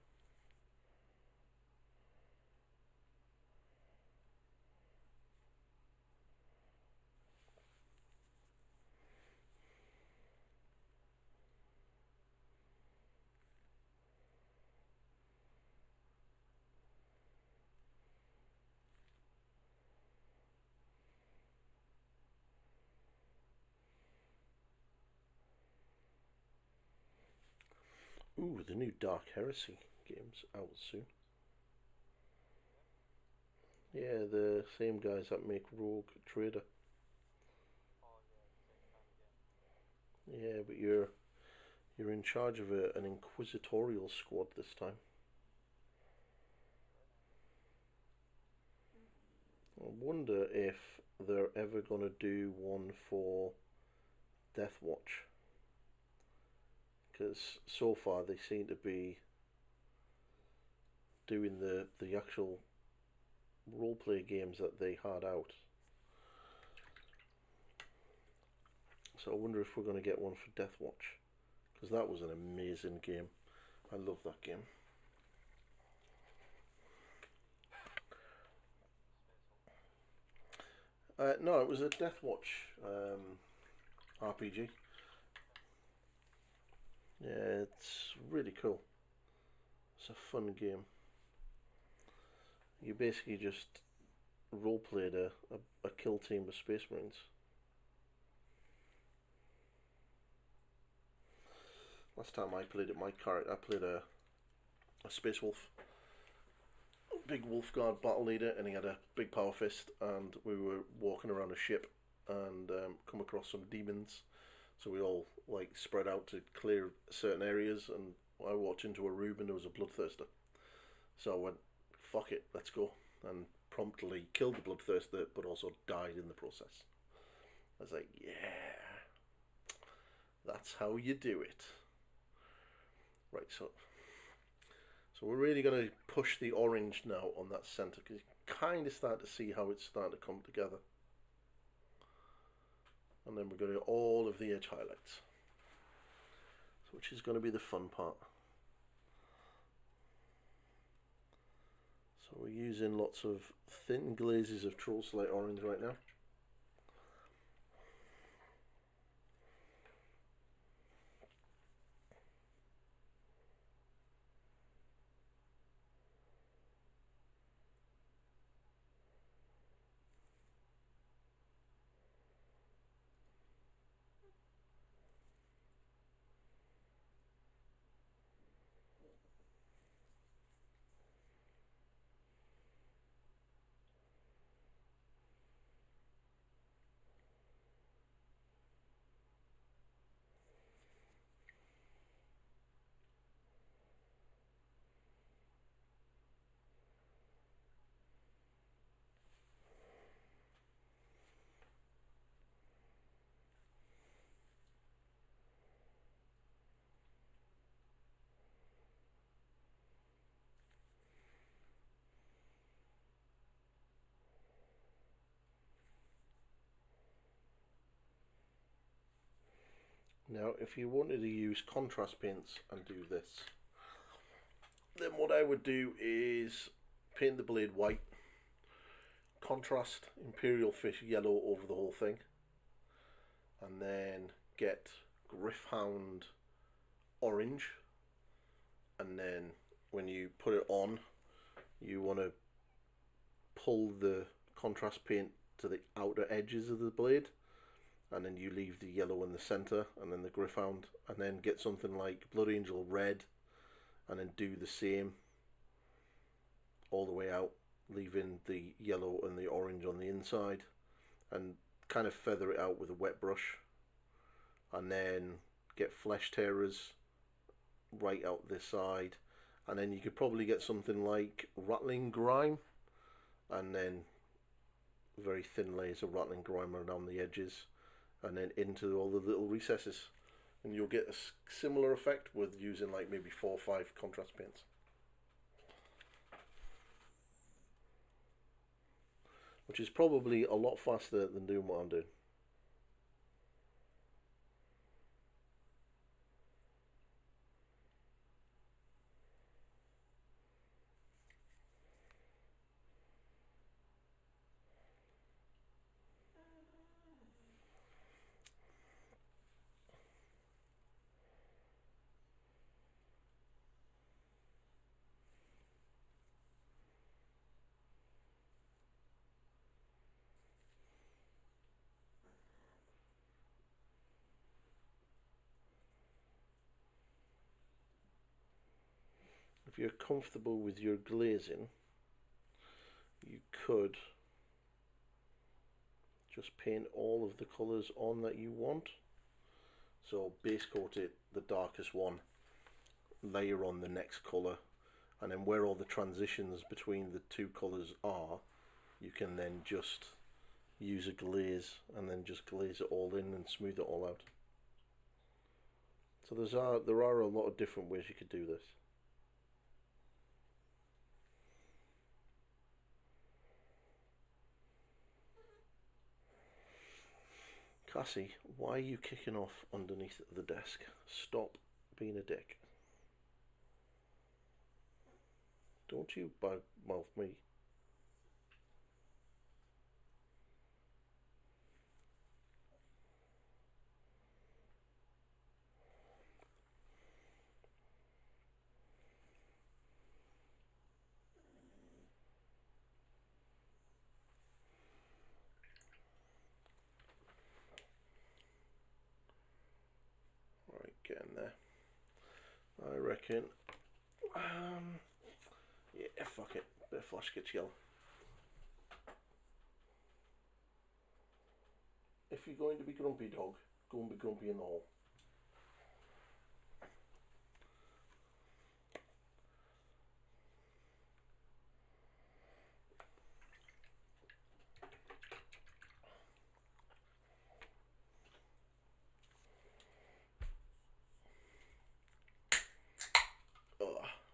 Ooh, the new Dark Heresy game's out soon. Yeah, the same guys that make Rogue Trader. Yeah, but you're in charge of an inquisitorial squad this time. I wonder if they're ever going to do one for Death Watch, because so far they seem to be doing the actual roleplay games that they had out. So I wonder if we're going to get one for Death Watch, because that was an amazing game. I love that game. No, it was a Death Watch RPG. Yeah, it's really cool. It's a fun game. You basically just roleplayed a kill team of Space Marines. Last time I played it, my character, I played a Space Wolf, a big Wolf Guard battle leader, and he had a big power fist, and we were walking around a ship and come across some demons. So we all like spread out to clear certain areas, and I walked into a room and there was a bloodthirster. So I went, fuck it, let's go, and promptly killed the bloodthirster, but also died in the process. I was like, yeah, that's how you do it. Right, so we're really going to push the orange now on that centre, because you kind of start to see how it's starting to come together. And then we're going to do all of the edge highlights. So which is going to be the fun part. So we're using lots of thin glazes of Troll Slate Orange right now. Now, if you wanted to use contrast paints and do this, then what I would do is paint the blade white, contrast Imperial Fish yellow over the whole thing, and then get Griffhound orange, and then when you put it on, you want to pull the contrast paint to the outer edges of the blade, and then you leave the yellow in the center, and then the Griffhound, and then get something like Blood Angel red, and then do the same all the way out, leaving the yellow and the orange on the inside, and kind of feather it out with a wet brush, and then get Flesh Tearers right out this side, and then you could probably get something like Rattling Grime, and then very thin layers of Rattling Grime around the edges, and then into all the little recesses, and you'll get a similar effect with using like maybe 4 or 5 contrast paints. Which is probably a lot faster than doing what I'm doing. If you're comfortable with your glazing, you could just paint all of the colours on that you want. So base coat it, the darkest one, layer on the next colour, and then where all the transitions between the 2 colours are, you can then just use a glaze and then just glaze it all in and smooth it all out. So there are a lot of different ways you could do this. Cassie, why are you kicking off underneath the desk? Stop being a dick. Don't you mouth me. Right, getting there. I reckon. Yeah, fuck it. Bit of flash gets yellow. If you're going to be grumpy, dog, go and be grumpy in the hall.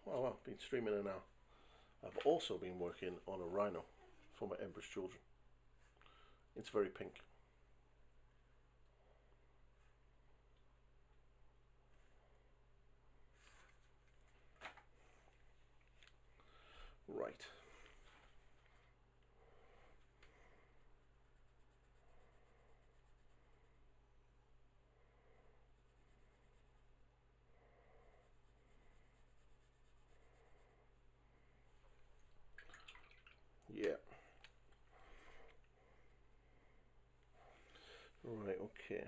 Well, been streaming an hour. I've also been working on a rhino for my Empress children. It's very pink. Right. Yeah. Right, okay.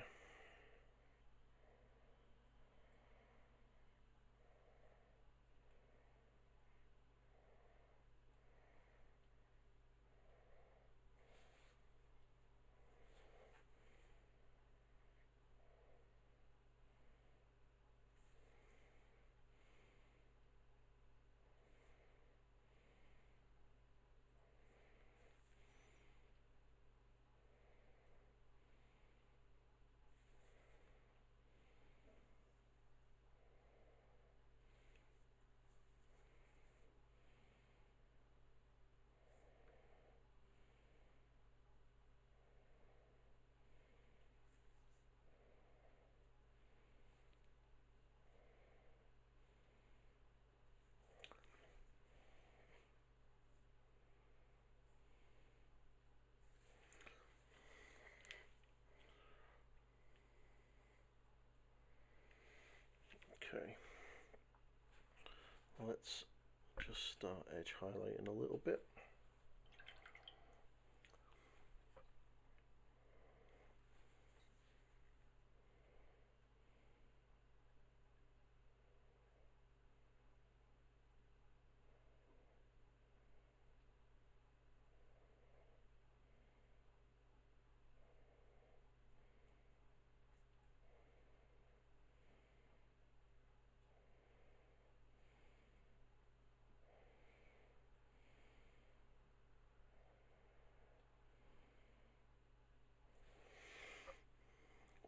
Okay. Let's just start edge highlighting a little bit.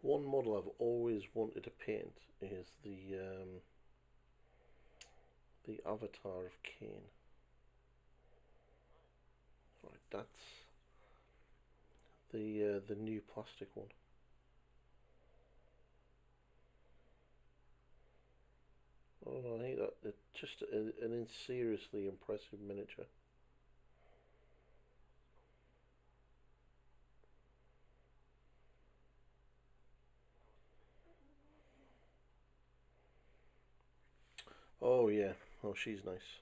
One model I've always wanted to paint is the avatar of Cain. Right, that's the new plastic one. Oh, I think that it's just an seriously impressive miniature. Oh yeah, oh she's nice.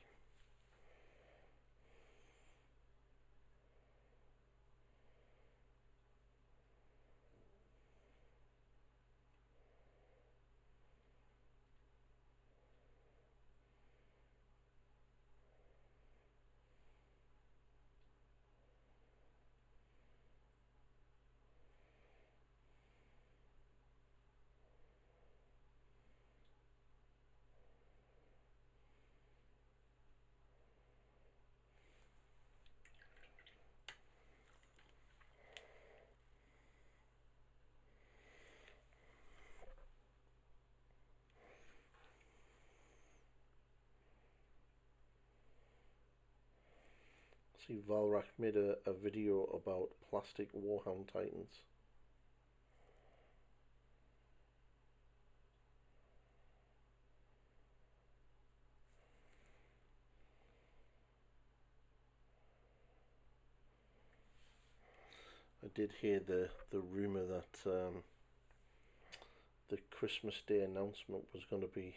See, Valrak made a video about plastic Warhound Titans. I did hear the rumor that the Christmas Day announcement was going to be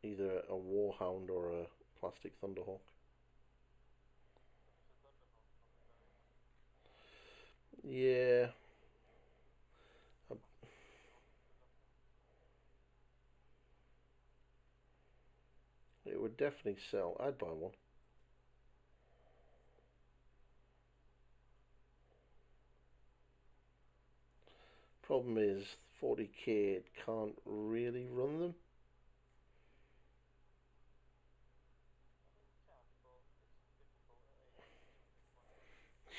either a Warhound or a plastic Thunderhawk. Yeah, it would definitely sell. I'd buy one. Problem is, 40k it can't really run them.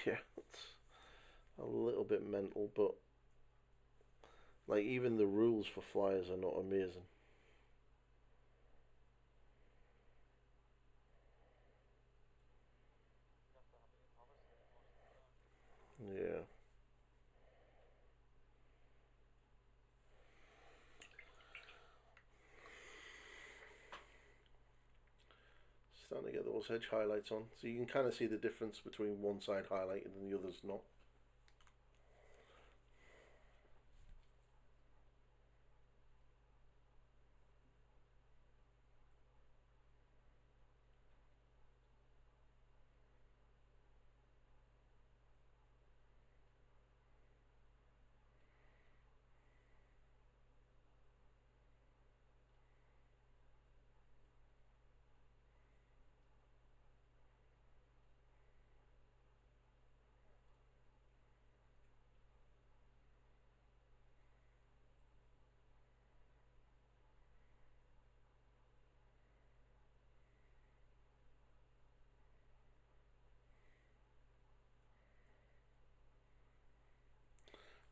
Yeah, it's a little bit mental, but like even the rules for flyers are not amazing. Yeah. Starting to get those edge highlights on, so you can kind of see the difference between one side highlighted and the other's not.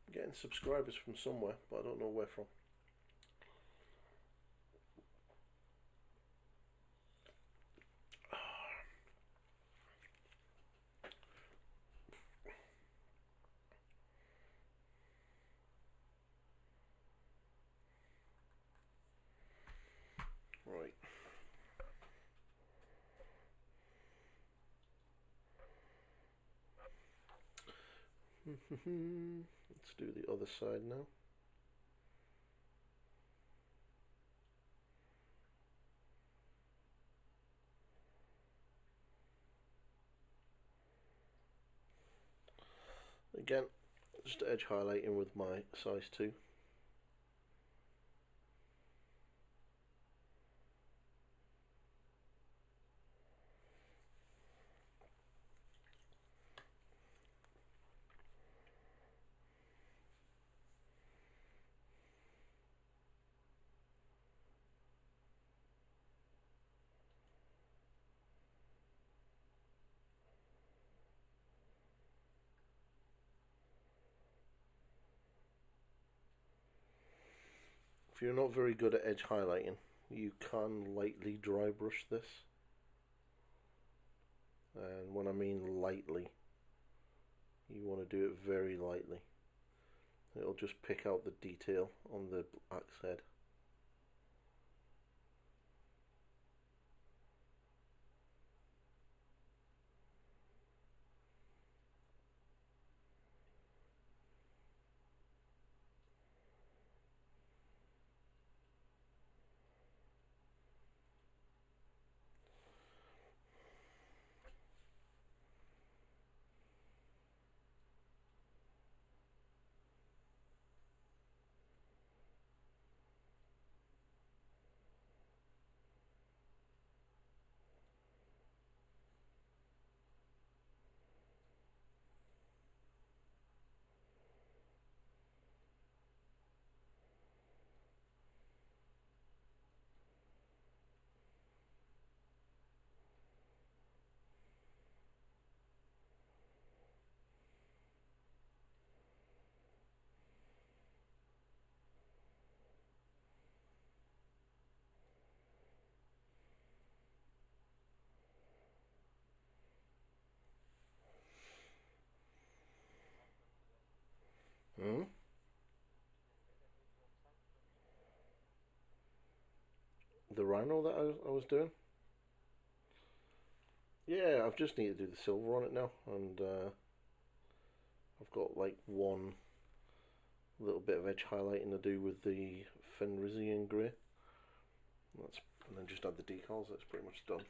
I'm getting subscribers from somewhere, but I don't know where from. Right. Let's do the other side now. Again, just edge highlighting with my size 2. If you're not very good at edge highlighting, you can lightly dry brush this. And when I mean lightly, you want to do it very lightly. It'll just pick out the detail on the axe head. The rhino that I was doing? Yeah, I've just need to do the silver on it now, and I've got like one little bit of edge highlighting to do with the Fenrisian grey. And then just add the decals. That's pretty much done.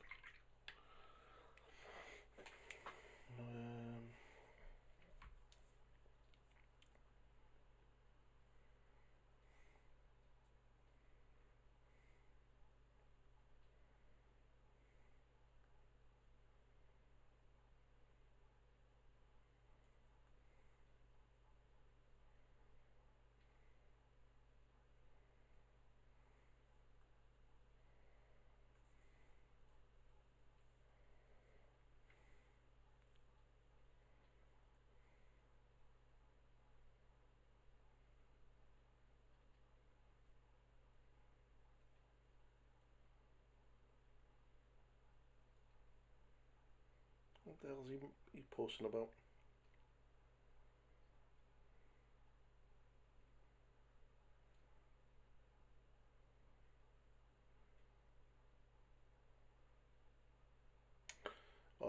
What the hell's he posting about?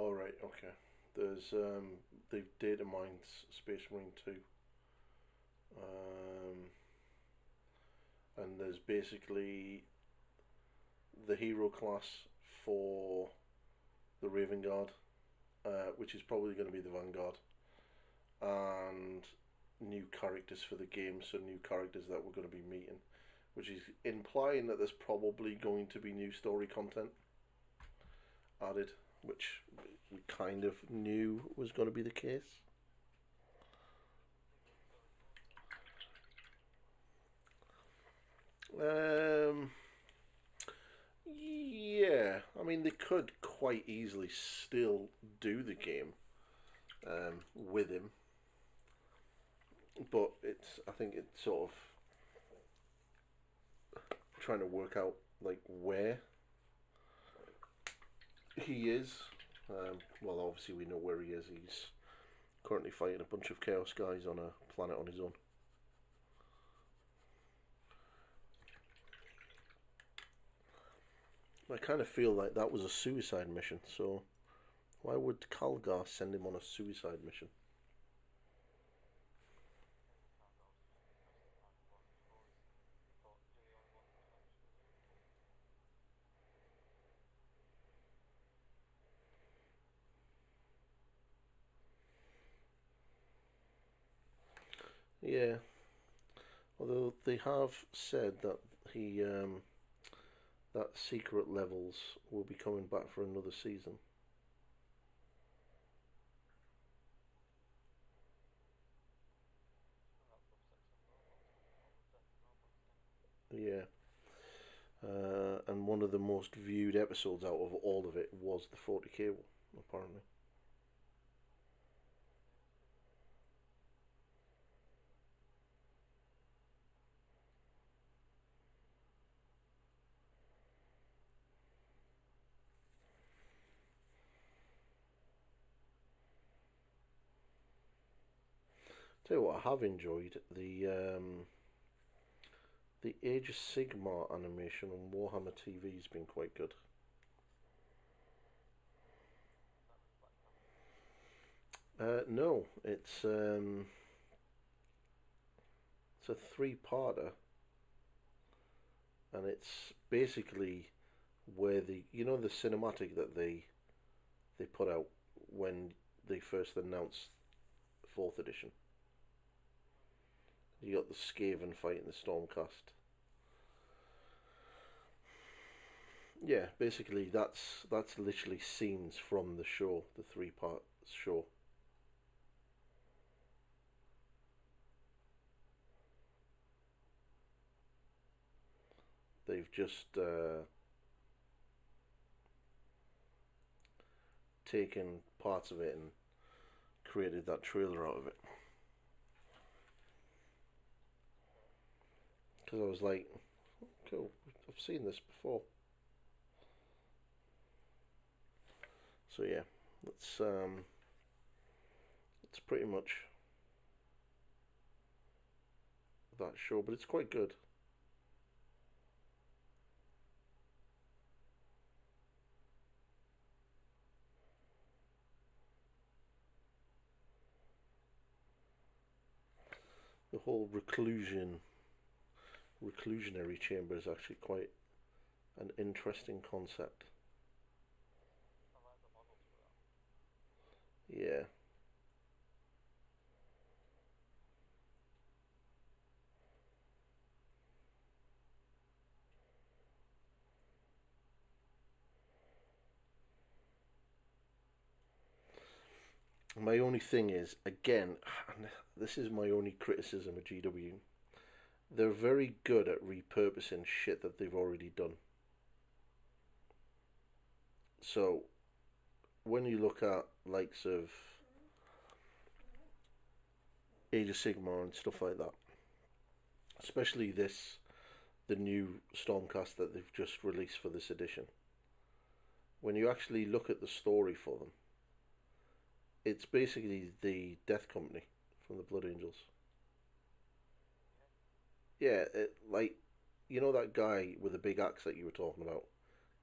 All right, okay. There's they've data mined Space Marine 2. Um, and there's basically the hero class for the Raven Guard, which is probably going to be the Vanguard, and new characters for the game, so new characters that we're going to be meeting, which is implying that there's probably going to be new story content added, which we kind of knew was going to be the case. Yeah, I mean they could quite easily still do the game with him, but I think it's sort of trying to work out like where he is. Well, obviously we know where he is. He's currently fighting a bunch of Chaos guys on a planet on his own. I kind of feel like that was a suicide mission, so why would Calgar send him on a suicide mission? Yeah, although they have said that he that secret levels will be coming back for another season. Yeah, and one of the most viewed episodes out of all of it was the 40k one, apparently. Tell you what, I have enjoyed the Age of Sigmar animation on Warhammer TV has been quite good. No, it's a three-parter, and it's basically where the cinematic that they put out when they first announced fourth edition. You got the Skaven fighting the Stormcast. Yeah, basically that's literally scenes from the show, the three-part show. They've just taken parts of it and created that trailer out of it. Because I was like, cool, I've seen this before. So yeah, it's pretty much that show, but it's quite good. The whole reclusionary chamber is actually quite an interesting concept. Yeah. My only thing is, again, this is my only criticism of GW. They're very good at repurposing shit that they've already done. So when you look at likes of Age of Sigmar and stuff like that, especially the new Stormcast that they've just released for this edition, when you actually look at the story for them, it's basically the Death Company from the Blood Angels. Yeah, like that guy with the big axe that you were talking about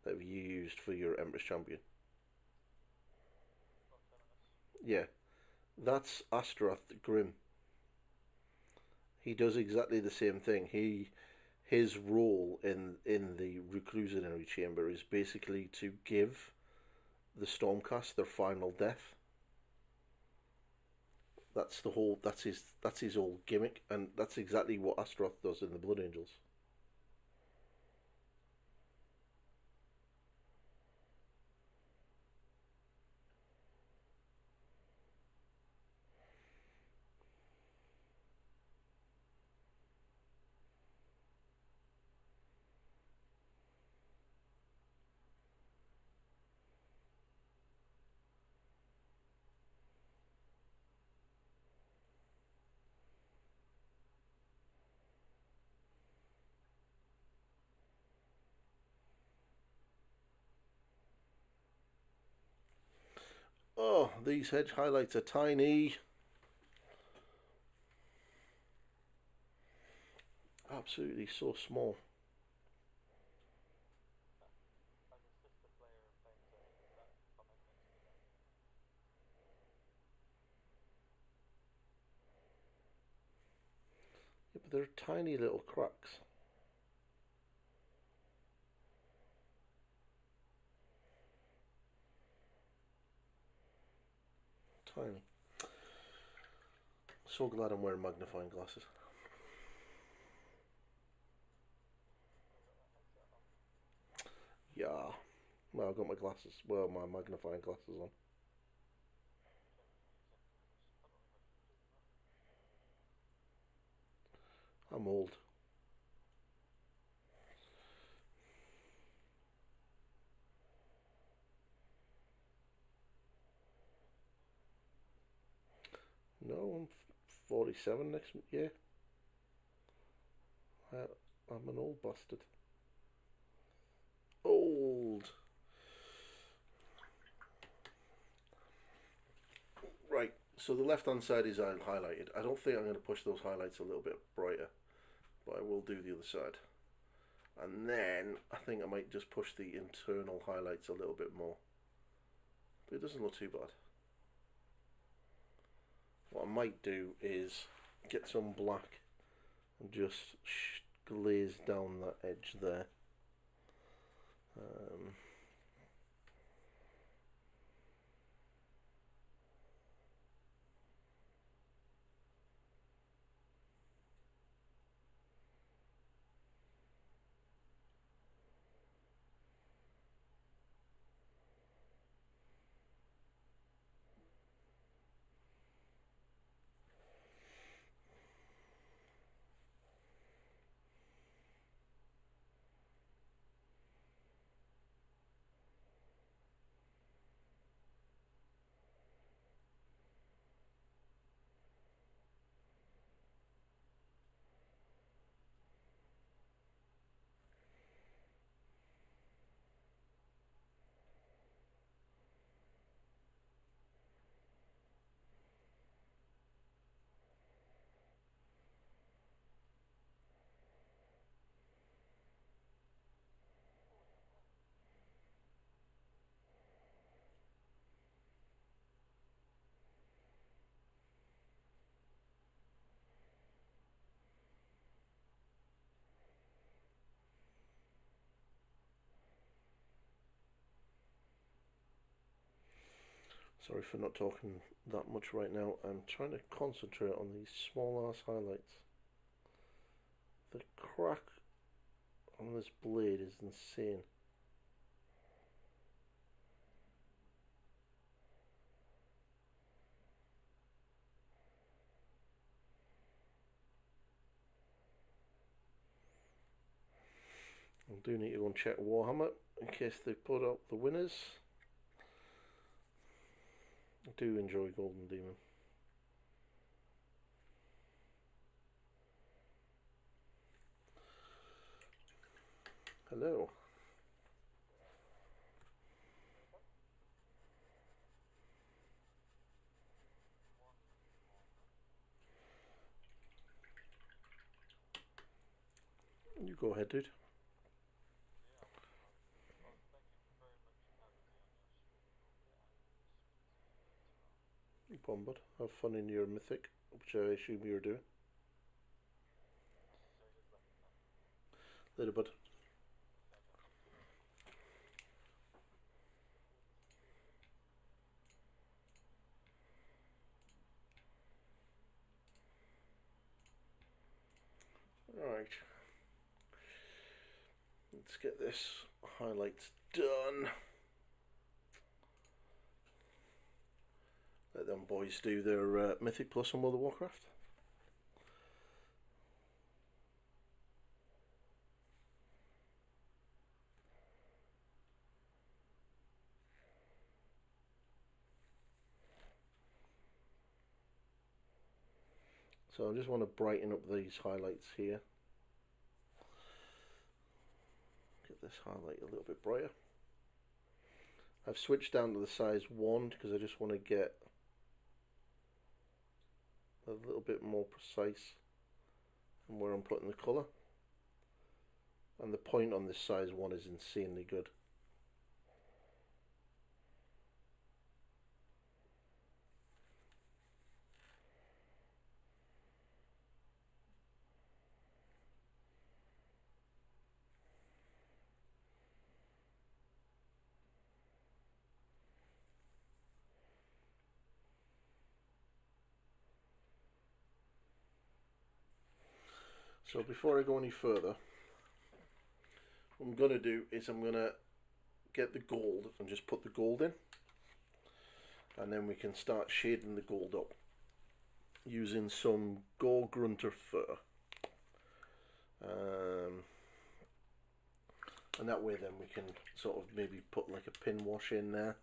that you used for your Empress Champion. Yeah, that's Astaroth Grim. He does exactly the same thing. His role in the reclusionary chamber is basically to give the Stormcast their final death. That's the whole. That's his whole gimmick, and that's exactly what Astaroth does in the Blood Angels. Oh, these hedge highlights are tiny. Absolutely so small. Yeah, but they're tiny little cracks. Tiny. So glad I'm wearing magnifying glasses. Yeah. Well, I've got my glasses. Well, my magnifying glasses on. I'm old. No, I'm 47 next year. I'm an old bastard. Old. Right. So the left hand side is highlighted. I don't think I'm going to push those highlights a little bit brighter, but I will do the other side. And then I think I might just push the internal highlights a little bit more. But it doesn't look too bad. What I might do is get some black and just glaze down that edge there. Um, Sorry for not talking that much right now. I'm trying to concentrate on these small ass highlights. The crack on this blade is insane. I do need to go and check Warhammer in case they put out the winners. I do enjoy Golden Demon. Hello. You go ahead, dude. Keep on, bud. Have fun in your mythic, which I assume you're doing. Later, bud. Alright. Let's get this highlights done. Let them boys do their Mythic Plus on World of Warcraft. So I just want to brighten up these highlights here. Get this highlight a little bit brighter. I've switched down to the size 1 because I just want to get a little bit more precise in where I'm putting the colour. And the point on this size 1 is insanely good. So before I go any further, what I'm going to do is I'm going to get the gold and just put the gold in, and then we can start shading the gold up using some Gore Grunter fur, and that way then we can sort of maybe put like a pin wash in there.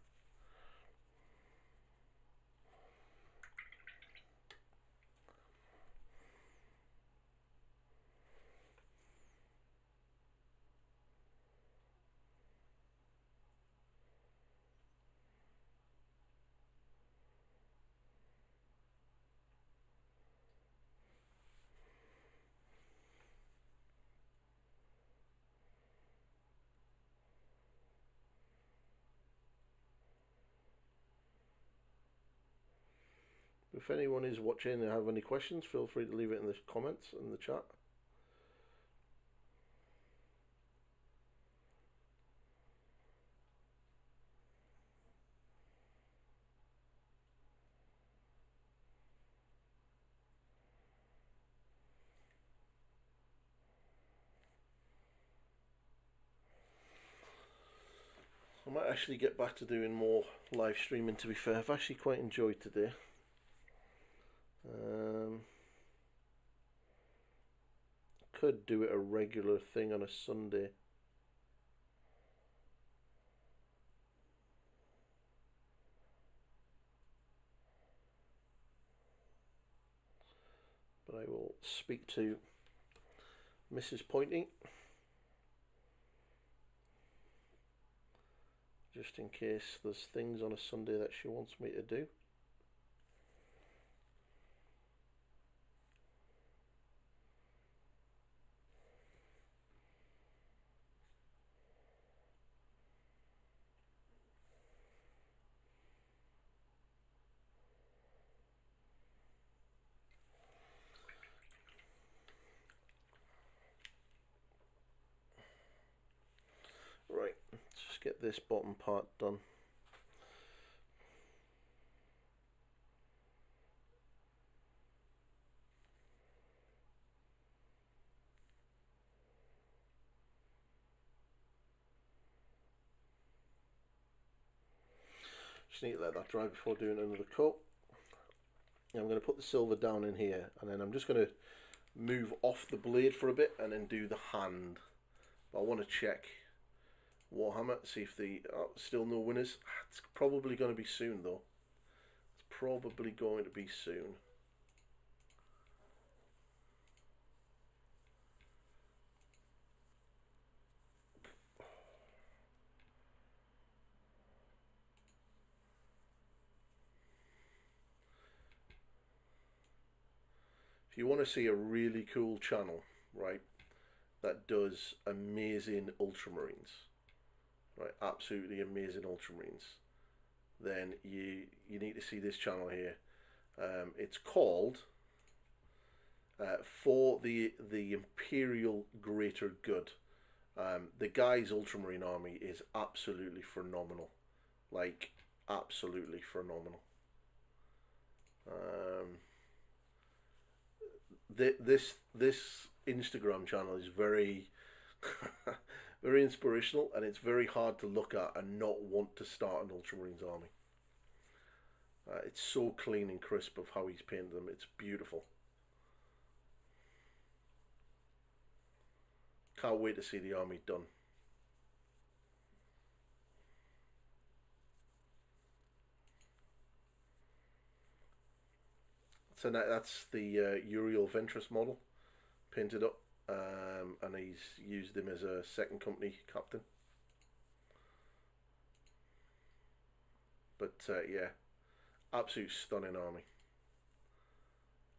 If anyone is watching and have any questions, feel free to leave it in the comments in the chat. I might actually get back to doing more live streaming, to be fair. I've actually quite enjoyed today. Could do it a regular thing on a Sunday. But I will speak to Mrs. Pointing, just in case there's things on a Sunday that she wants me to do. Right, let's just get this bottom part done. Just need to let that dry before doing another coat. Now I'm going to put the silver down in here, and then I'm just going to move off the blade for a bit and then do the hand. But I want to check Warhammer, see if the still no winners. It's probably going to be soon though. It's probably going to be soon. If you want to see a really cool channel, right, that does amazing ultramarines, right, absolutely amazing ultramarines, then you need to see this channel here. It's called For the Imperial Greater Good. The guy's Ultramarine army is absolutely phenomenal, like absolutely phenomenal. This Instagram channel is very very inspirational, and it's very hard to look at and not want to start an Ultramarines army. It's so clean and crisp of how he's painted them. It's beautiful. Can't wait to see the army done. So that's the Uriel Ventress model painted up, and he's used him as a second company captain. But yeah, absolute stunning army.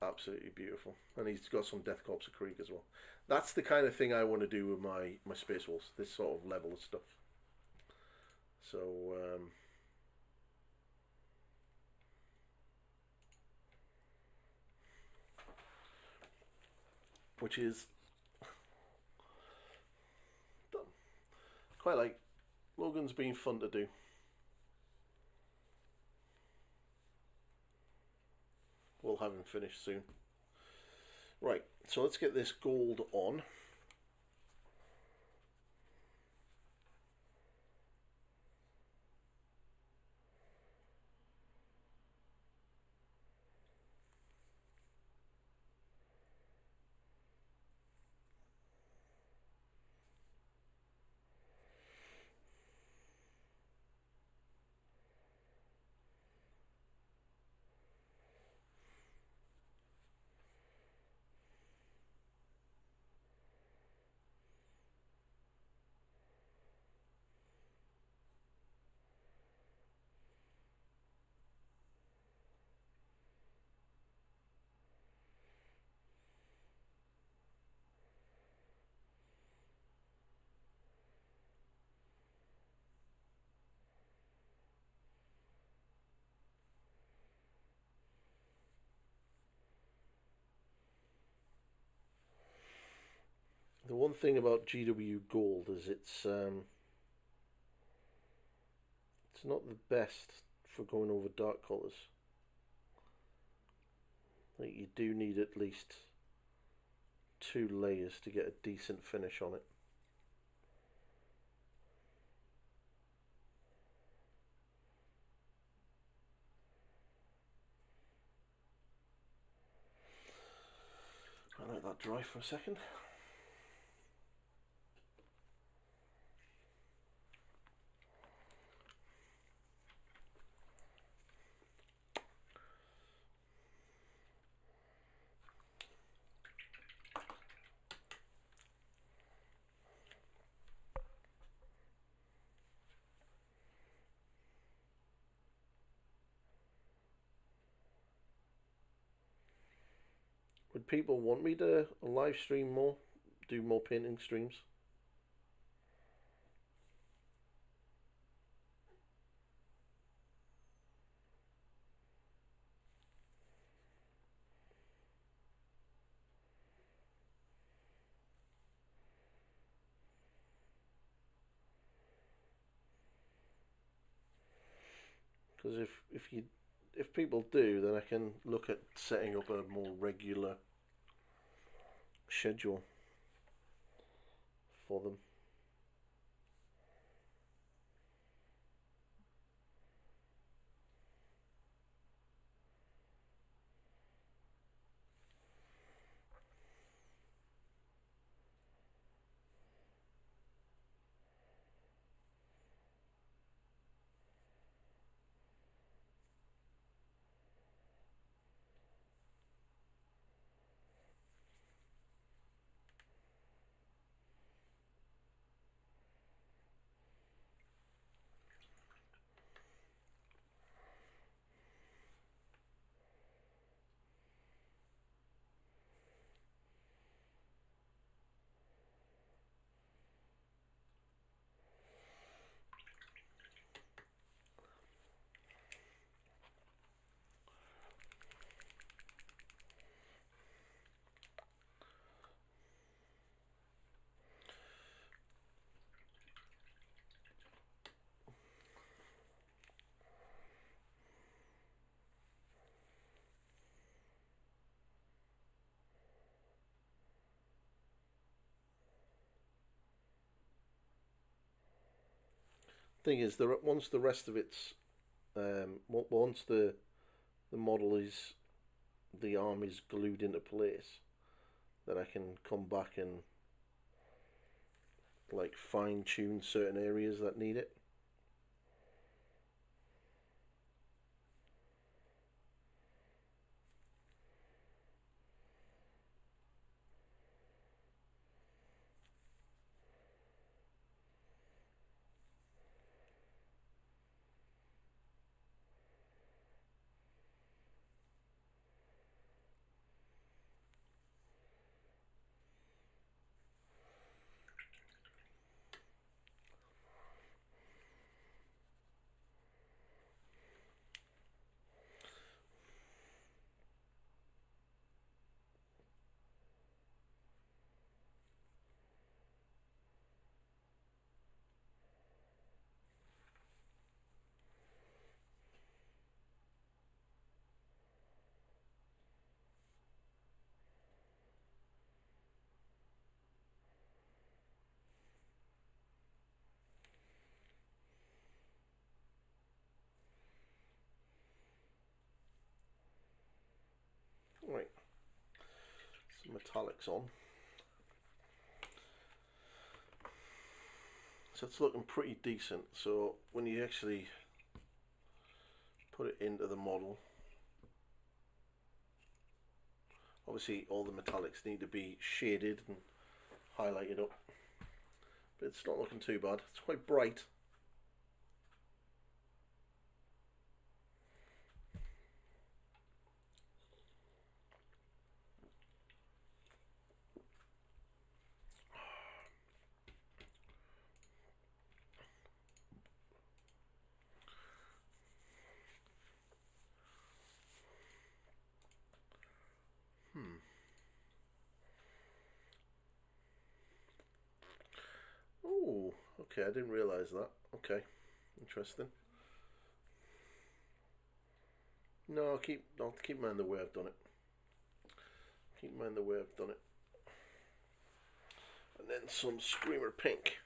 Absolutely beautiful. And he's got some Death Corps of Krieg as well. That's the kind of thing I want to do with my Space Wolves, this sort of level of stuff. So, which is quite like Logan's been fun to do. We'll have him finished soon. Right, so let's get this gold on. The one thing about GW Gold is it's not the best for going over dark colours. Like, you do need at least 2 layers to get a decent finish on it. I'll let that dry for a second. Would people want me to live stream more, do more painting streams? Because if people do, then I can look at setting up a more regular schedule for them. thing is, once the rest of it's once the model is the arm is glued into place, then I can come back and like fine tune certain areas that need it. Right, some metallics on. So it's looking pretty decent. So when you actually put it into the model, obviously all the metallics need to be shaded and highlighted up, but it's not looking too bad. It's quite bright. Oh, okay, I didn't realise that. Okay, interesting. No, I'll keep mine the way I've done it. Keep mine the way I've done it. And then some Screamer Pink.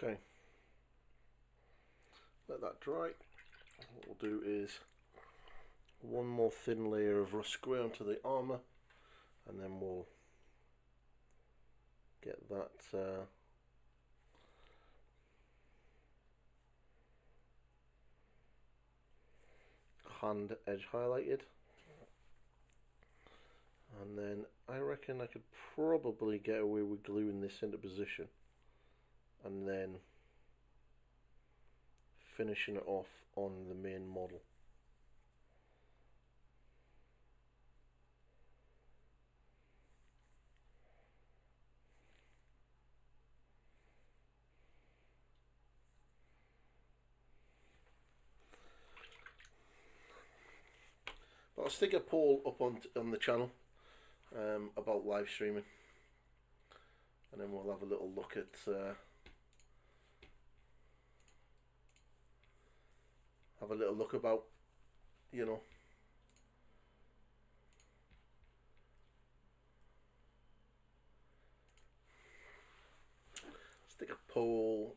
Okay, let that dry. What we'll do is one more thin layer of rust grey onto the armour, and then we'll get that hand edge highlighted. And then I reckon I could probably get away with gluing this into position and then finishing it off on the main model. But I'll stick a poll up on the channel about live streaming. and then we'll have a little look at about, you know, stick a pole.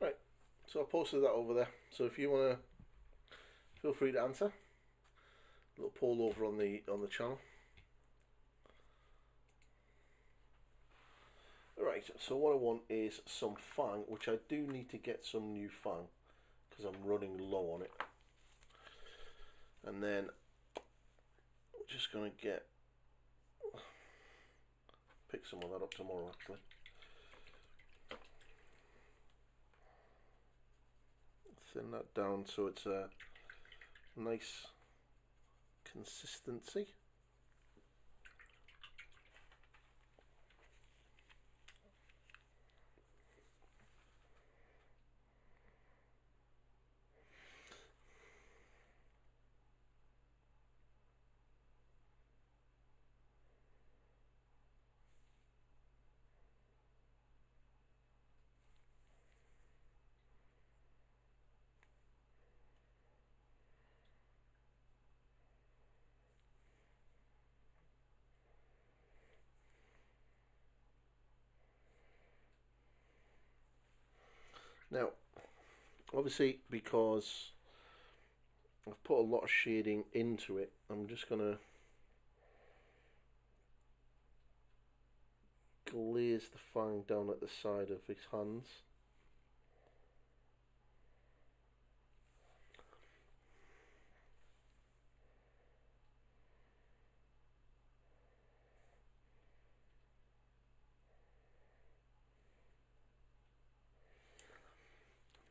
Right, so I posted that over there. So if you want to, feel free to answer. A little poll over on the channel. Right, so what I want is some fang, which I do need to get some new fang because I'm running low on it. And then I'm just going to pick some of that up tomorrow actually. Thin that down so it's a nice consistency. Now, obviously, because I've put a lot of shading into it, I'm just going to glaze the fang down at the side of his hands.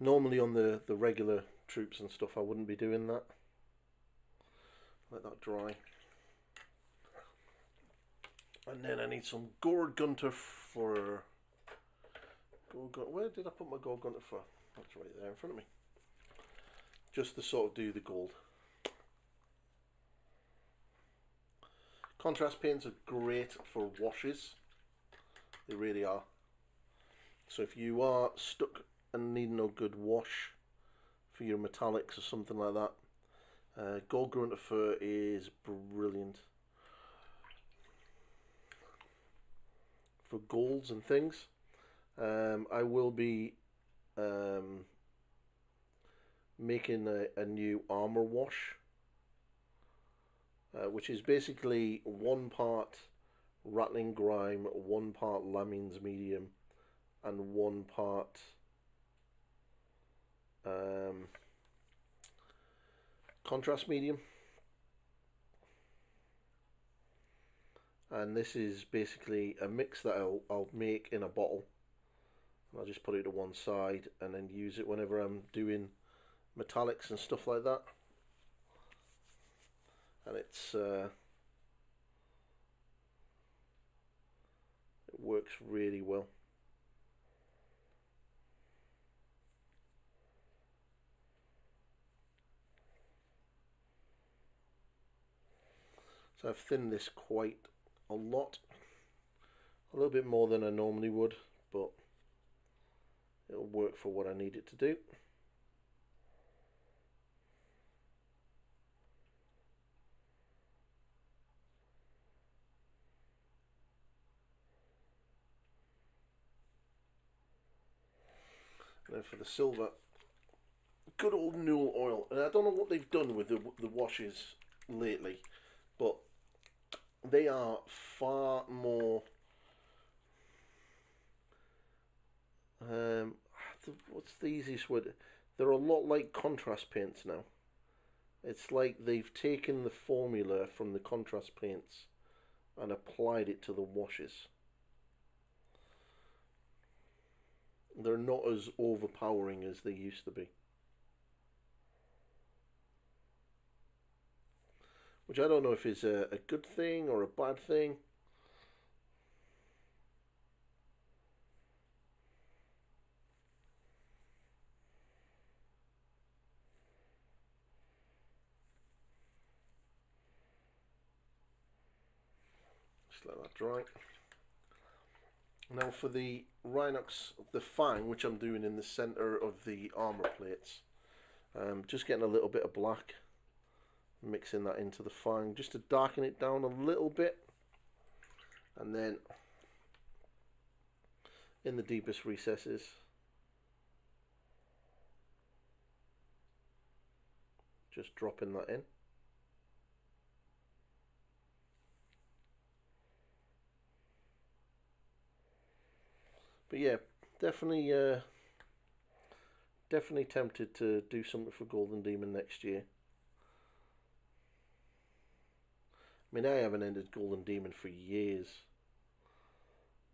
Normally on the regular troops and stuff I wouldn't be doing that. Let that dry. And then I need some Gorgunter for... Where did I put my Gorgunter for? That's right there in front of me. Just to sort of do the gold. Contrast paints are great for washes. They really are. So if you are stuck and need no good wash for your metallics or something like that, Gorgunter fur is brilliant. For golds and things. I will be making a new armor wash, which is basically 1 part rattling grime, 1 part Lamines medium, and 1 part contrast medium. And this is basically a mix that I'll make in a bottle. I'll just put it to one side and then use it whenever I'm doing metallics and stuff like that. And it works really well. So I've thinned this quite a lot, a little bit more than I normally would, but it'll work for what I need it to do. And then for the silver, good old Newell oil. And I don't know what they've done with the washes lately, but they are far more what's the easiest word? They're a lot like contrast paints now. It's like they've taken the formula from the contrast paints and applied it to the washes. They're not as overpowering as they used to be. Which I don't know if is a good thing or a bad thing. Just let that dry. Now for the Rhinox, the Fang, which I'm doing in the centre of the armour plates, just getting a little bit of black, mixing that into the Fang, just to darken it down a little bit, and then in the deepest recesses, just dropping that in. But yeah, definitely tempted to do something for Golden Demon next year. I mean, I haven't ended Golden Demon for years,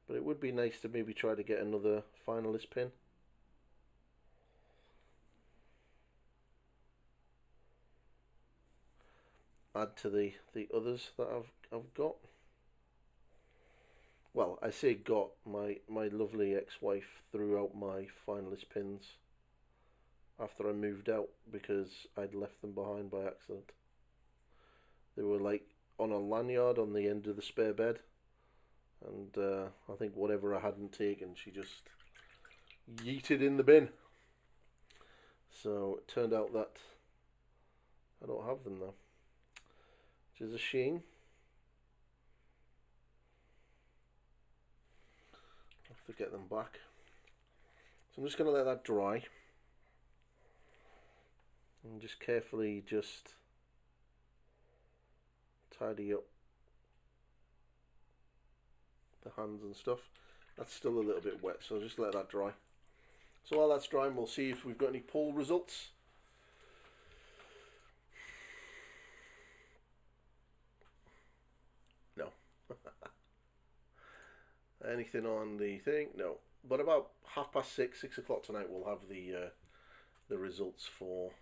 but it would be nice to maybe try to get another finalist pin. Add to the others that I've got. Well, I say got, my lovely ex-wife threw out my finalist pins after I moved out because I'd left them behind by accident. They were like on a lanyard on the end of the spare bed, and I think whatever I hadn't taken, she just yeeted in the bin. So it turned out that I don't have them now, which is a shame. I have to get them back. So I'm just going to let that dry and just carefully just tidy up the hands and stuff. That's still a little bit wet, so I'll just let that dry. So while that's drying, we'll see if we've got any poll results. No. Anything on the thing? No. But about 6:30, 6 o'clock tonight, we'll have the results for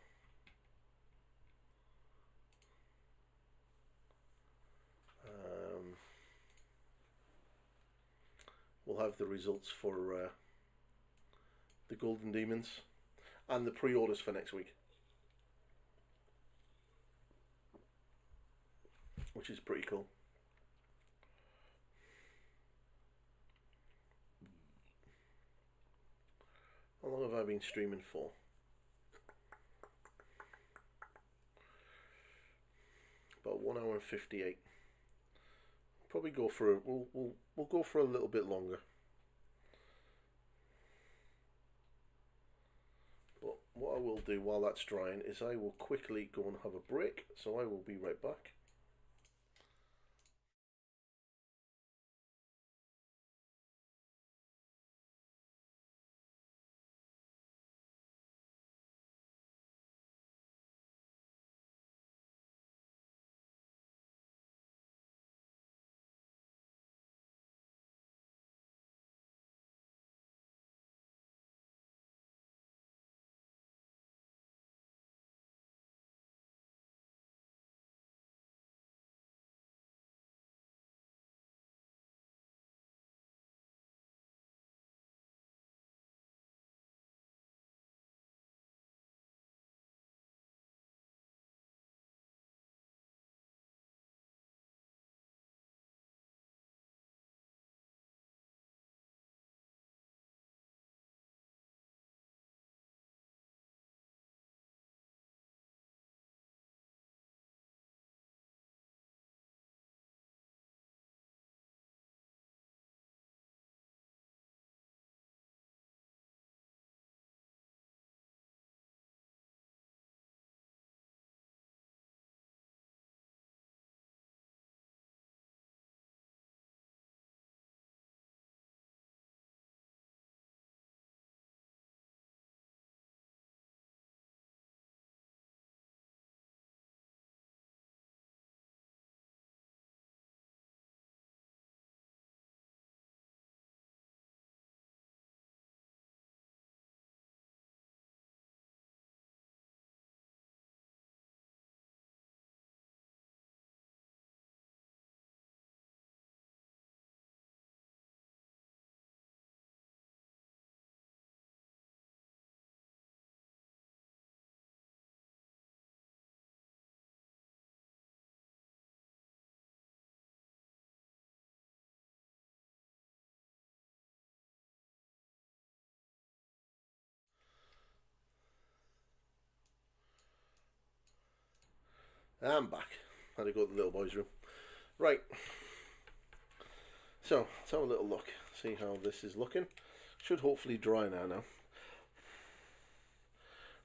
we'll have the results for the Golden Demons and the pre-orders for next week, which is pretty cool. How long have I been streaming for? About 1 hour and 58. Probably go for a we'll go for a little bit longer. But what I will do while that's drying is I will quickly go and have a break, so I will be right back. I'm back. Had to go to the little boy's room. Right. So, let's have a little look. See how this is looking. Should hopefully dry now.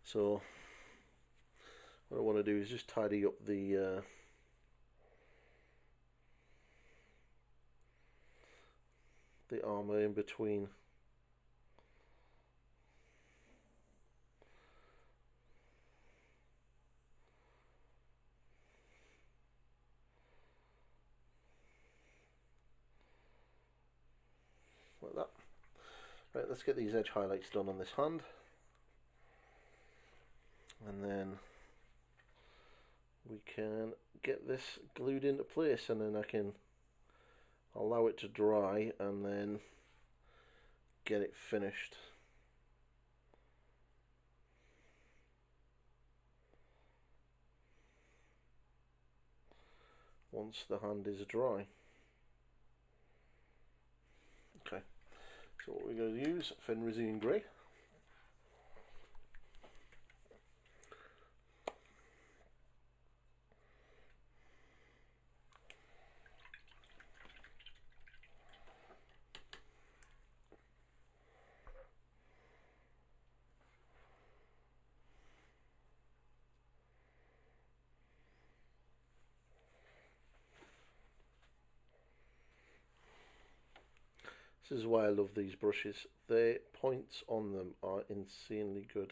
So, what I want to do is just tidy up the armour in between. Like that. Right, let's get these edge highlights done on this hand. And then we can get this glued into place, and then I can allow it to dry and then get it finished. Once the hand is dry. Okay, so what we're going to use, Fenrizine Grey. This is why I love these brushes. The points on them are insanely good.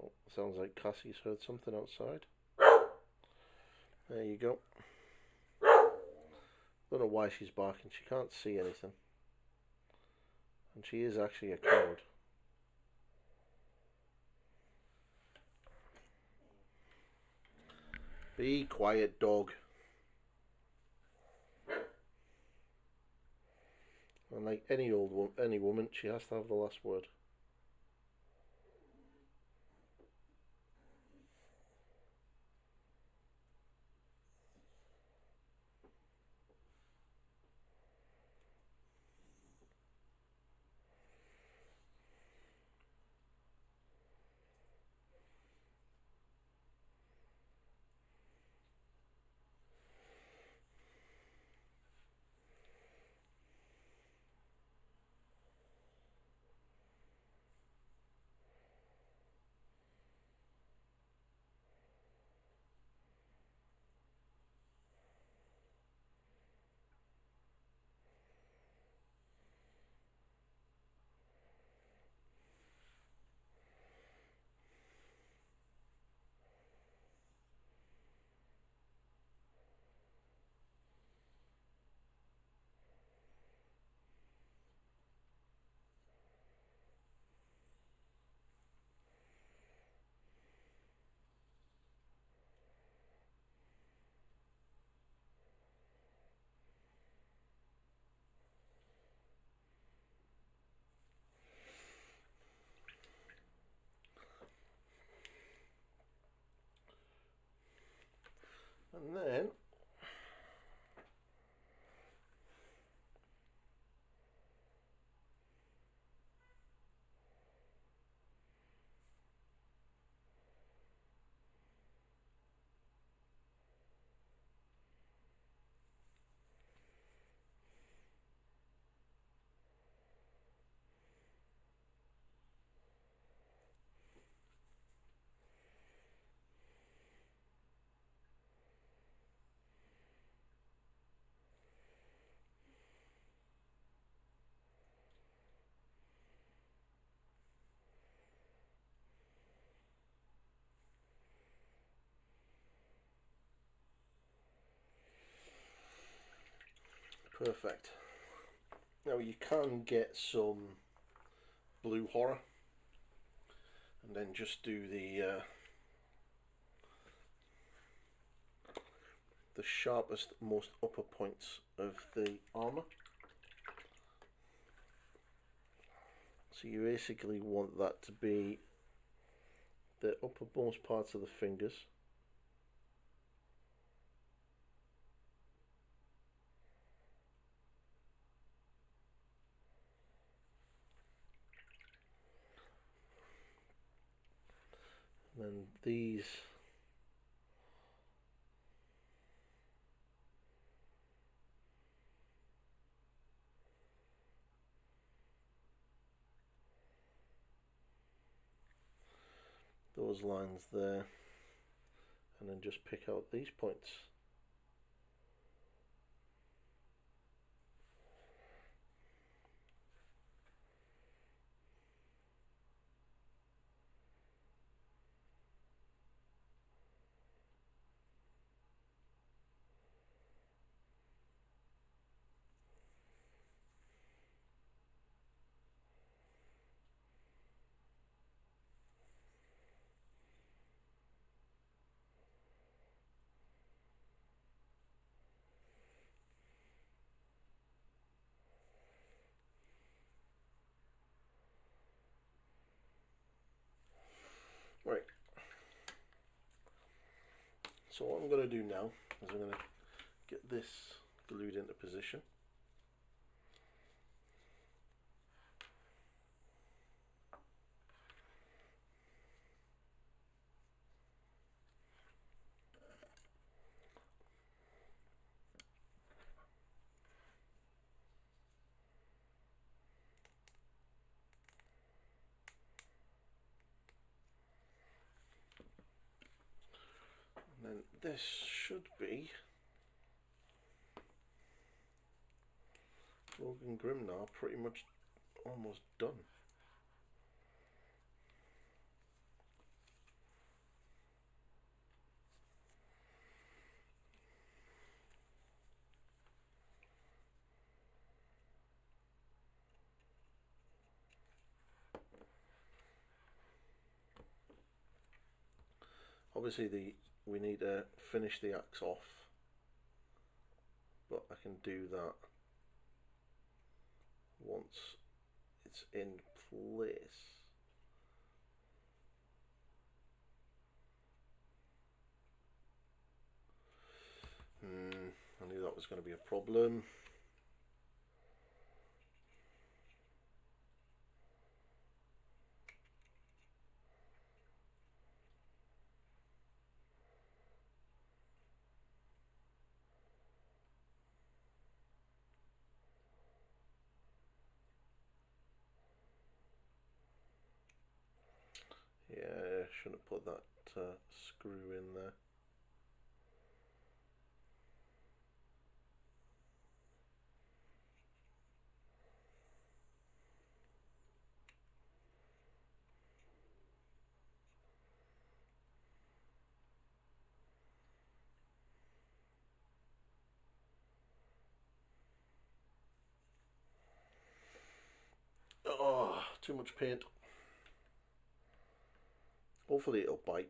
Oh, sounds like Cassie's heard something outside. There you go. Don't know why she's barking. She can't see anything. And she is actually a coward. Be quiet, dog. And like any woman, she has to have the last word. And then perfect. Now you can get some blue horror and then just do the the sharpest, most upper points of the armour. So you basically want that to be the uppermost parts of the fingers. And then these those lines there, and then just pick out these points. Right, so what I'm going to do now is I'm going to get this glued into position. And then this should be Logan Grimnar pretty much almost done. Obviously we need to finish the axe off, but I can do that once it's in place. I knew that was going to be a problem. Yeah, shouldn't have put that screw in there. Oh, too much paint. Hopefully it'll bite.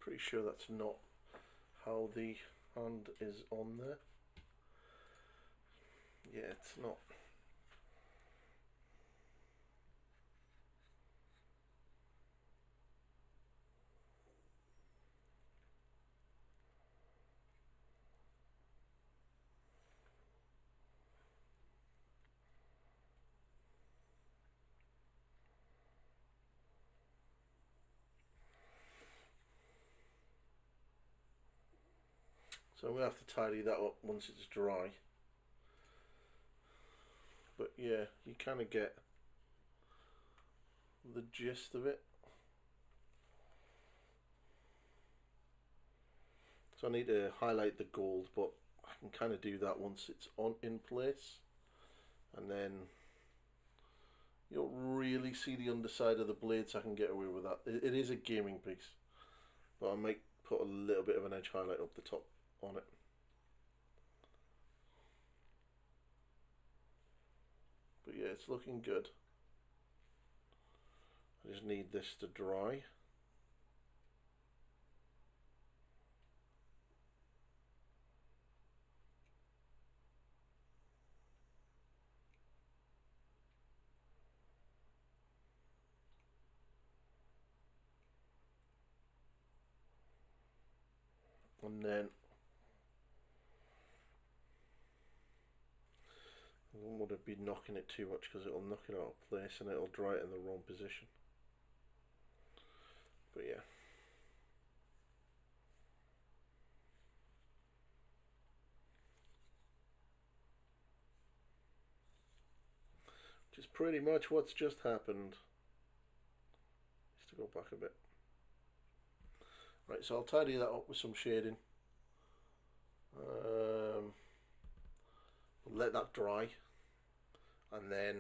Pretty sure that's not how the hand is on there. Yeah, it's not. So I'm going to have to tidy that up once it's dry. But yeah, you kind of get the gist of it. So I need to highlight the gold, but can kind of do that once it's in place, and then you don't really see the underside of the blade, so I can get away with that. It is a gaming piece, but I might put a little bit of an edge highlight up the top on it. But yeah, it's looking good. I just need this to dry. And then I don't want to be knocking it too much because it'll knock it out of place and it'll dry it in the wrong position. But yeah. Which is pretty much what's just happened. Just to go back a bit. Right, so I'll tidy that up with some shading. Let that dry, and then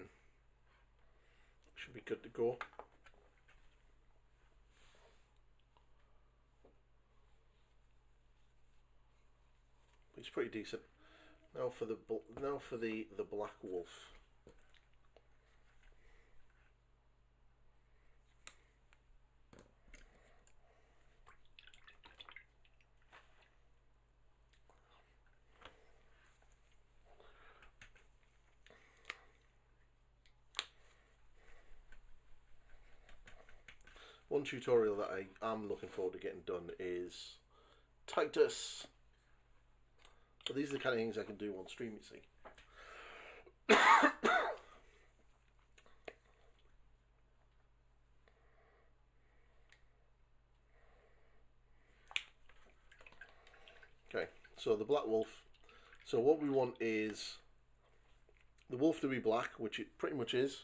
should be good to go. It's pretty decent. Now for the Black Wolf. One tutorial that I am looking forward to getting done is Titus. So these are the kind of things I can do on stream, you see. Okay, so the Black Wolf. So what we want is the wolf to be black, which it pretty much is.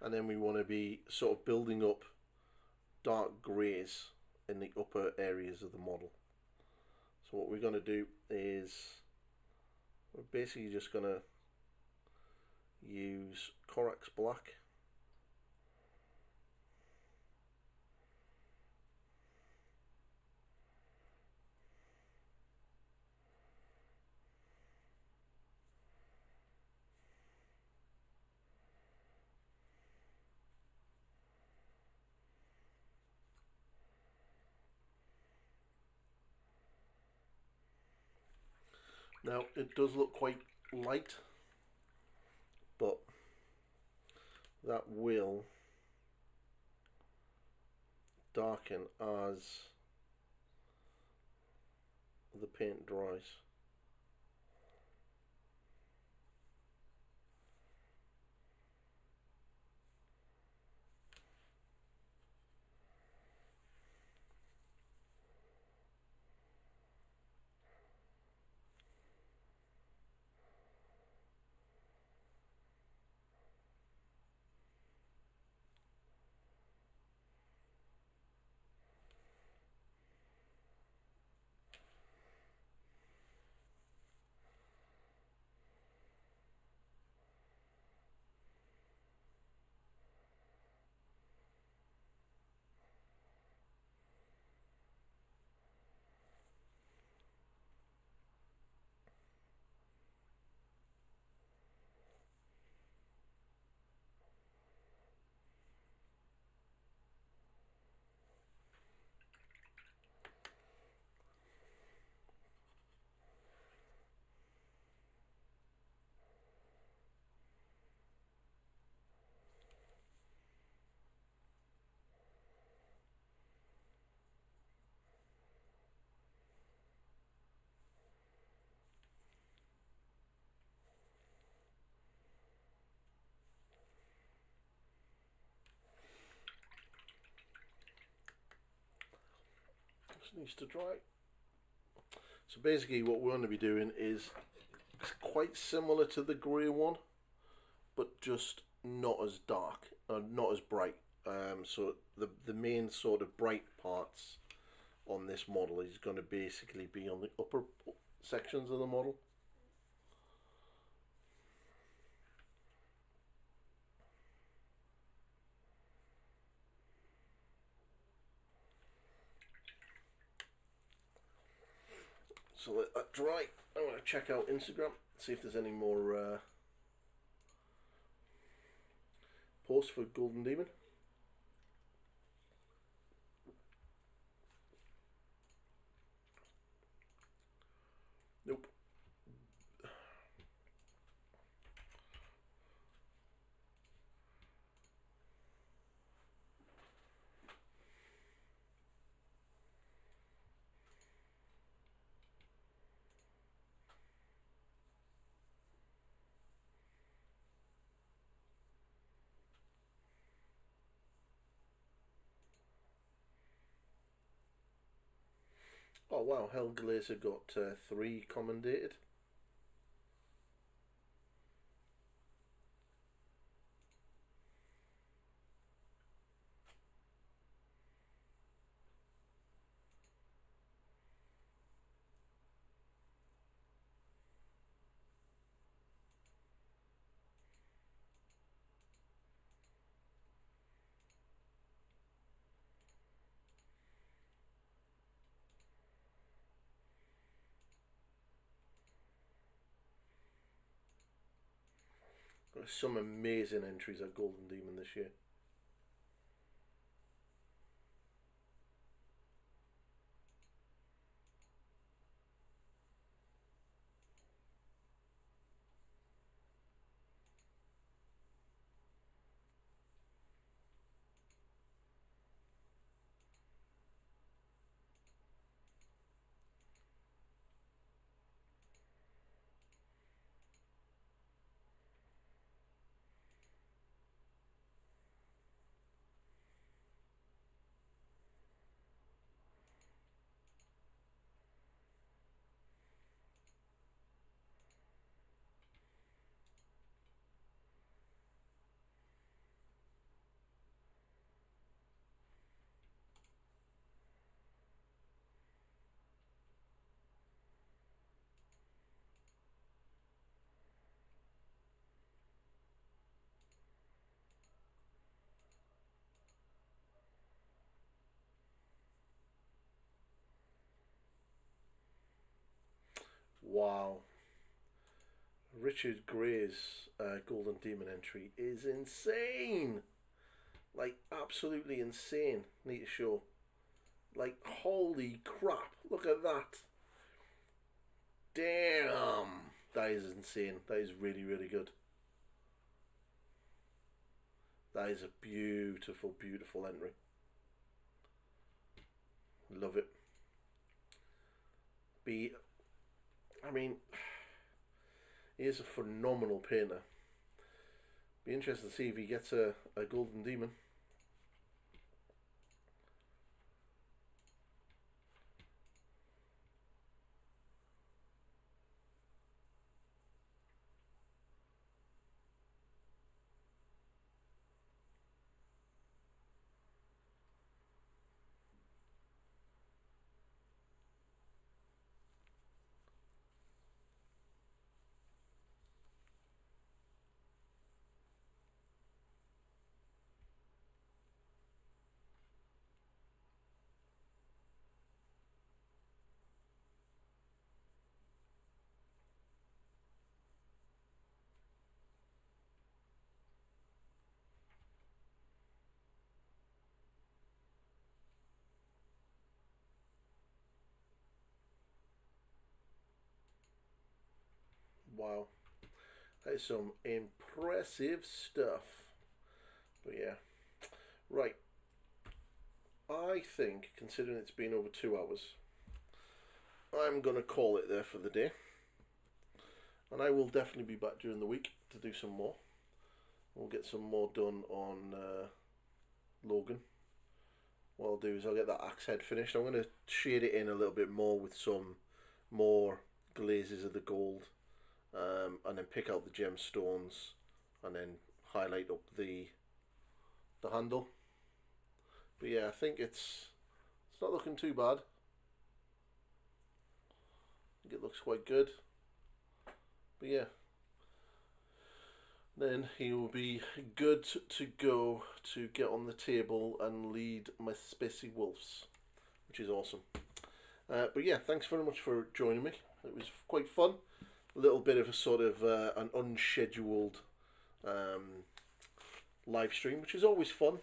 And then we want to be sort of building up dark greys in the upper areas of the model. So what we're going to do is we're basically just going to use Corax Black. Now it does look quite light, but that will darken as the paint dries. Needs to dry. So basically what we're going to be doing is quite similar to the grey one, but just not as dark, not as bright. So the main sort of bright parts on this model is going to basically be on the sections of the model. So let that dry. I'm going to check out Instagram, see if there's any more posts for Golden Demon. Nope. Oh wow, Hellglazer got 3 commendated. There's some amazing entries at Golden Demon this year. Wow. Richard Gray's Golden Demon entry is insane. Like, absolutely insane. Need to show. Like, holy crap. Look at that. Damn. That is insane. That is really, really good. That is a beautiful, beautiful entry. Love it. I mean, he is a phenomenal painter. Be interested to see if he gets a Golden Demon. Wow. That is some impressive stuff. But yeah. Right. I think, considering it's been over 2 hours, I'm going to call it there for the day. And I will definitely be back during the week to do some more. We'll get some more done on Logan. What I'll do is I'll get that axe head finished. I'm going to shade it in a little bit more with some more glazes of the gold. And then pick out the gemstones and then highlight up the handle. But yeah, I think it's not looking too bad. I think it looks quite good. But yeah, then he will be good to go to get on the table and lead my Spacey Wolves, which is awesome. But yeah, thanks very much for joining me. It was quite fun. A little bit of a sort of an unscheduled live stream, which is always fun.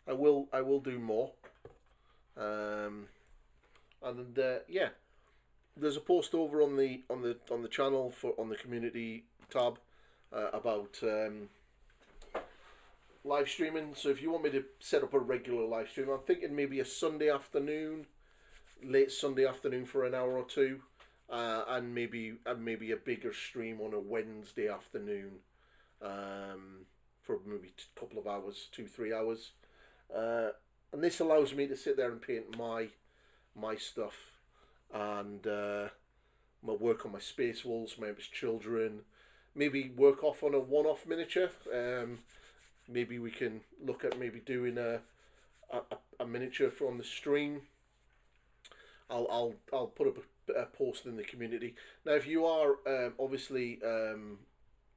I will do more. And yeah, there's a post over on the channel on the community tab about live streaming. So if you want me to set up a regular live stream, I'm thinking maybe a Sunday afternoon, late Sunday afternoon for an hour or two, and maybe a bigger stream on a Wednesday afternoon for maybe a couple of hours, 2-3 hours. And this allows me to sit there and paint my stuff and my work on my Space Wolves, my children, maybe work off on a one-off miniature. Maybe we can look at maybe doing a miniature from the stream. I'll put up a post in the community. Now, if you are obviously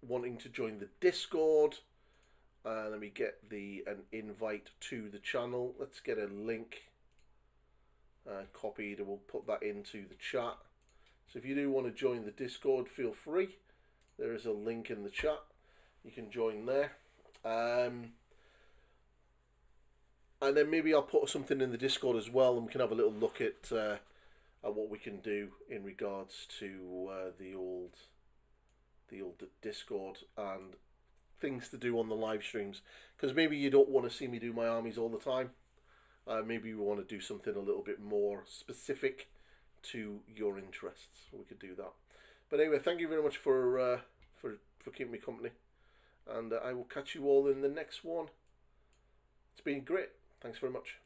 wanting to join the Discord, let me get an invite to the channel. Let's get a link copied, and we'll put that into the chat. So if you do want to join the Discord, feel free. There is a link in the chat. You can join there. And then maybe I'll put something in the Discord as well, and we can have a little look at what we can do in regards to the old Discord and things to do on the live streams. Because maybe you don't want to see me do my armies all the time. Maybe we want to do something a little bit more specific to your interests. We could do that. But anyway, thank you very much for keeping me company, and I will catch you all in the next one. It's been great. Thanks very much.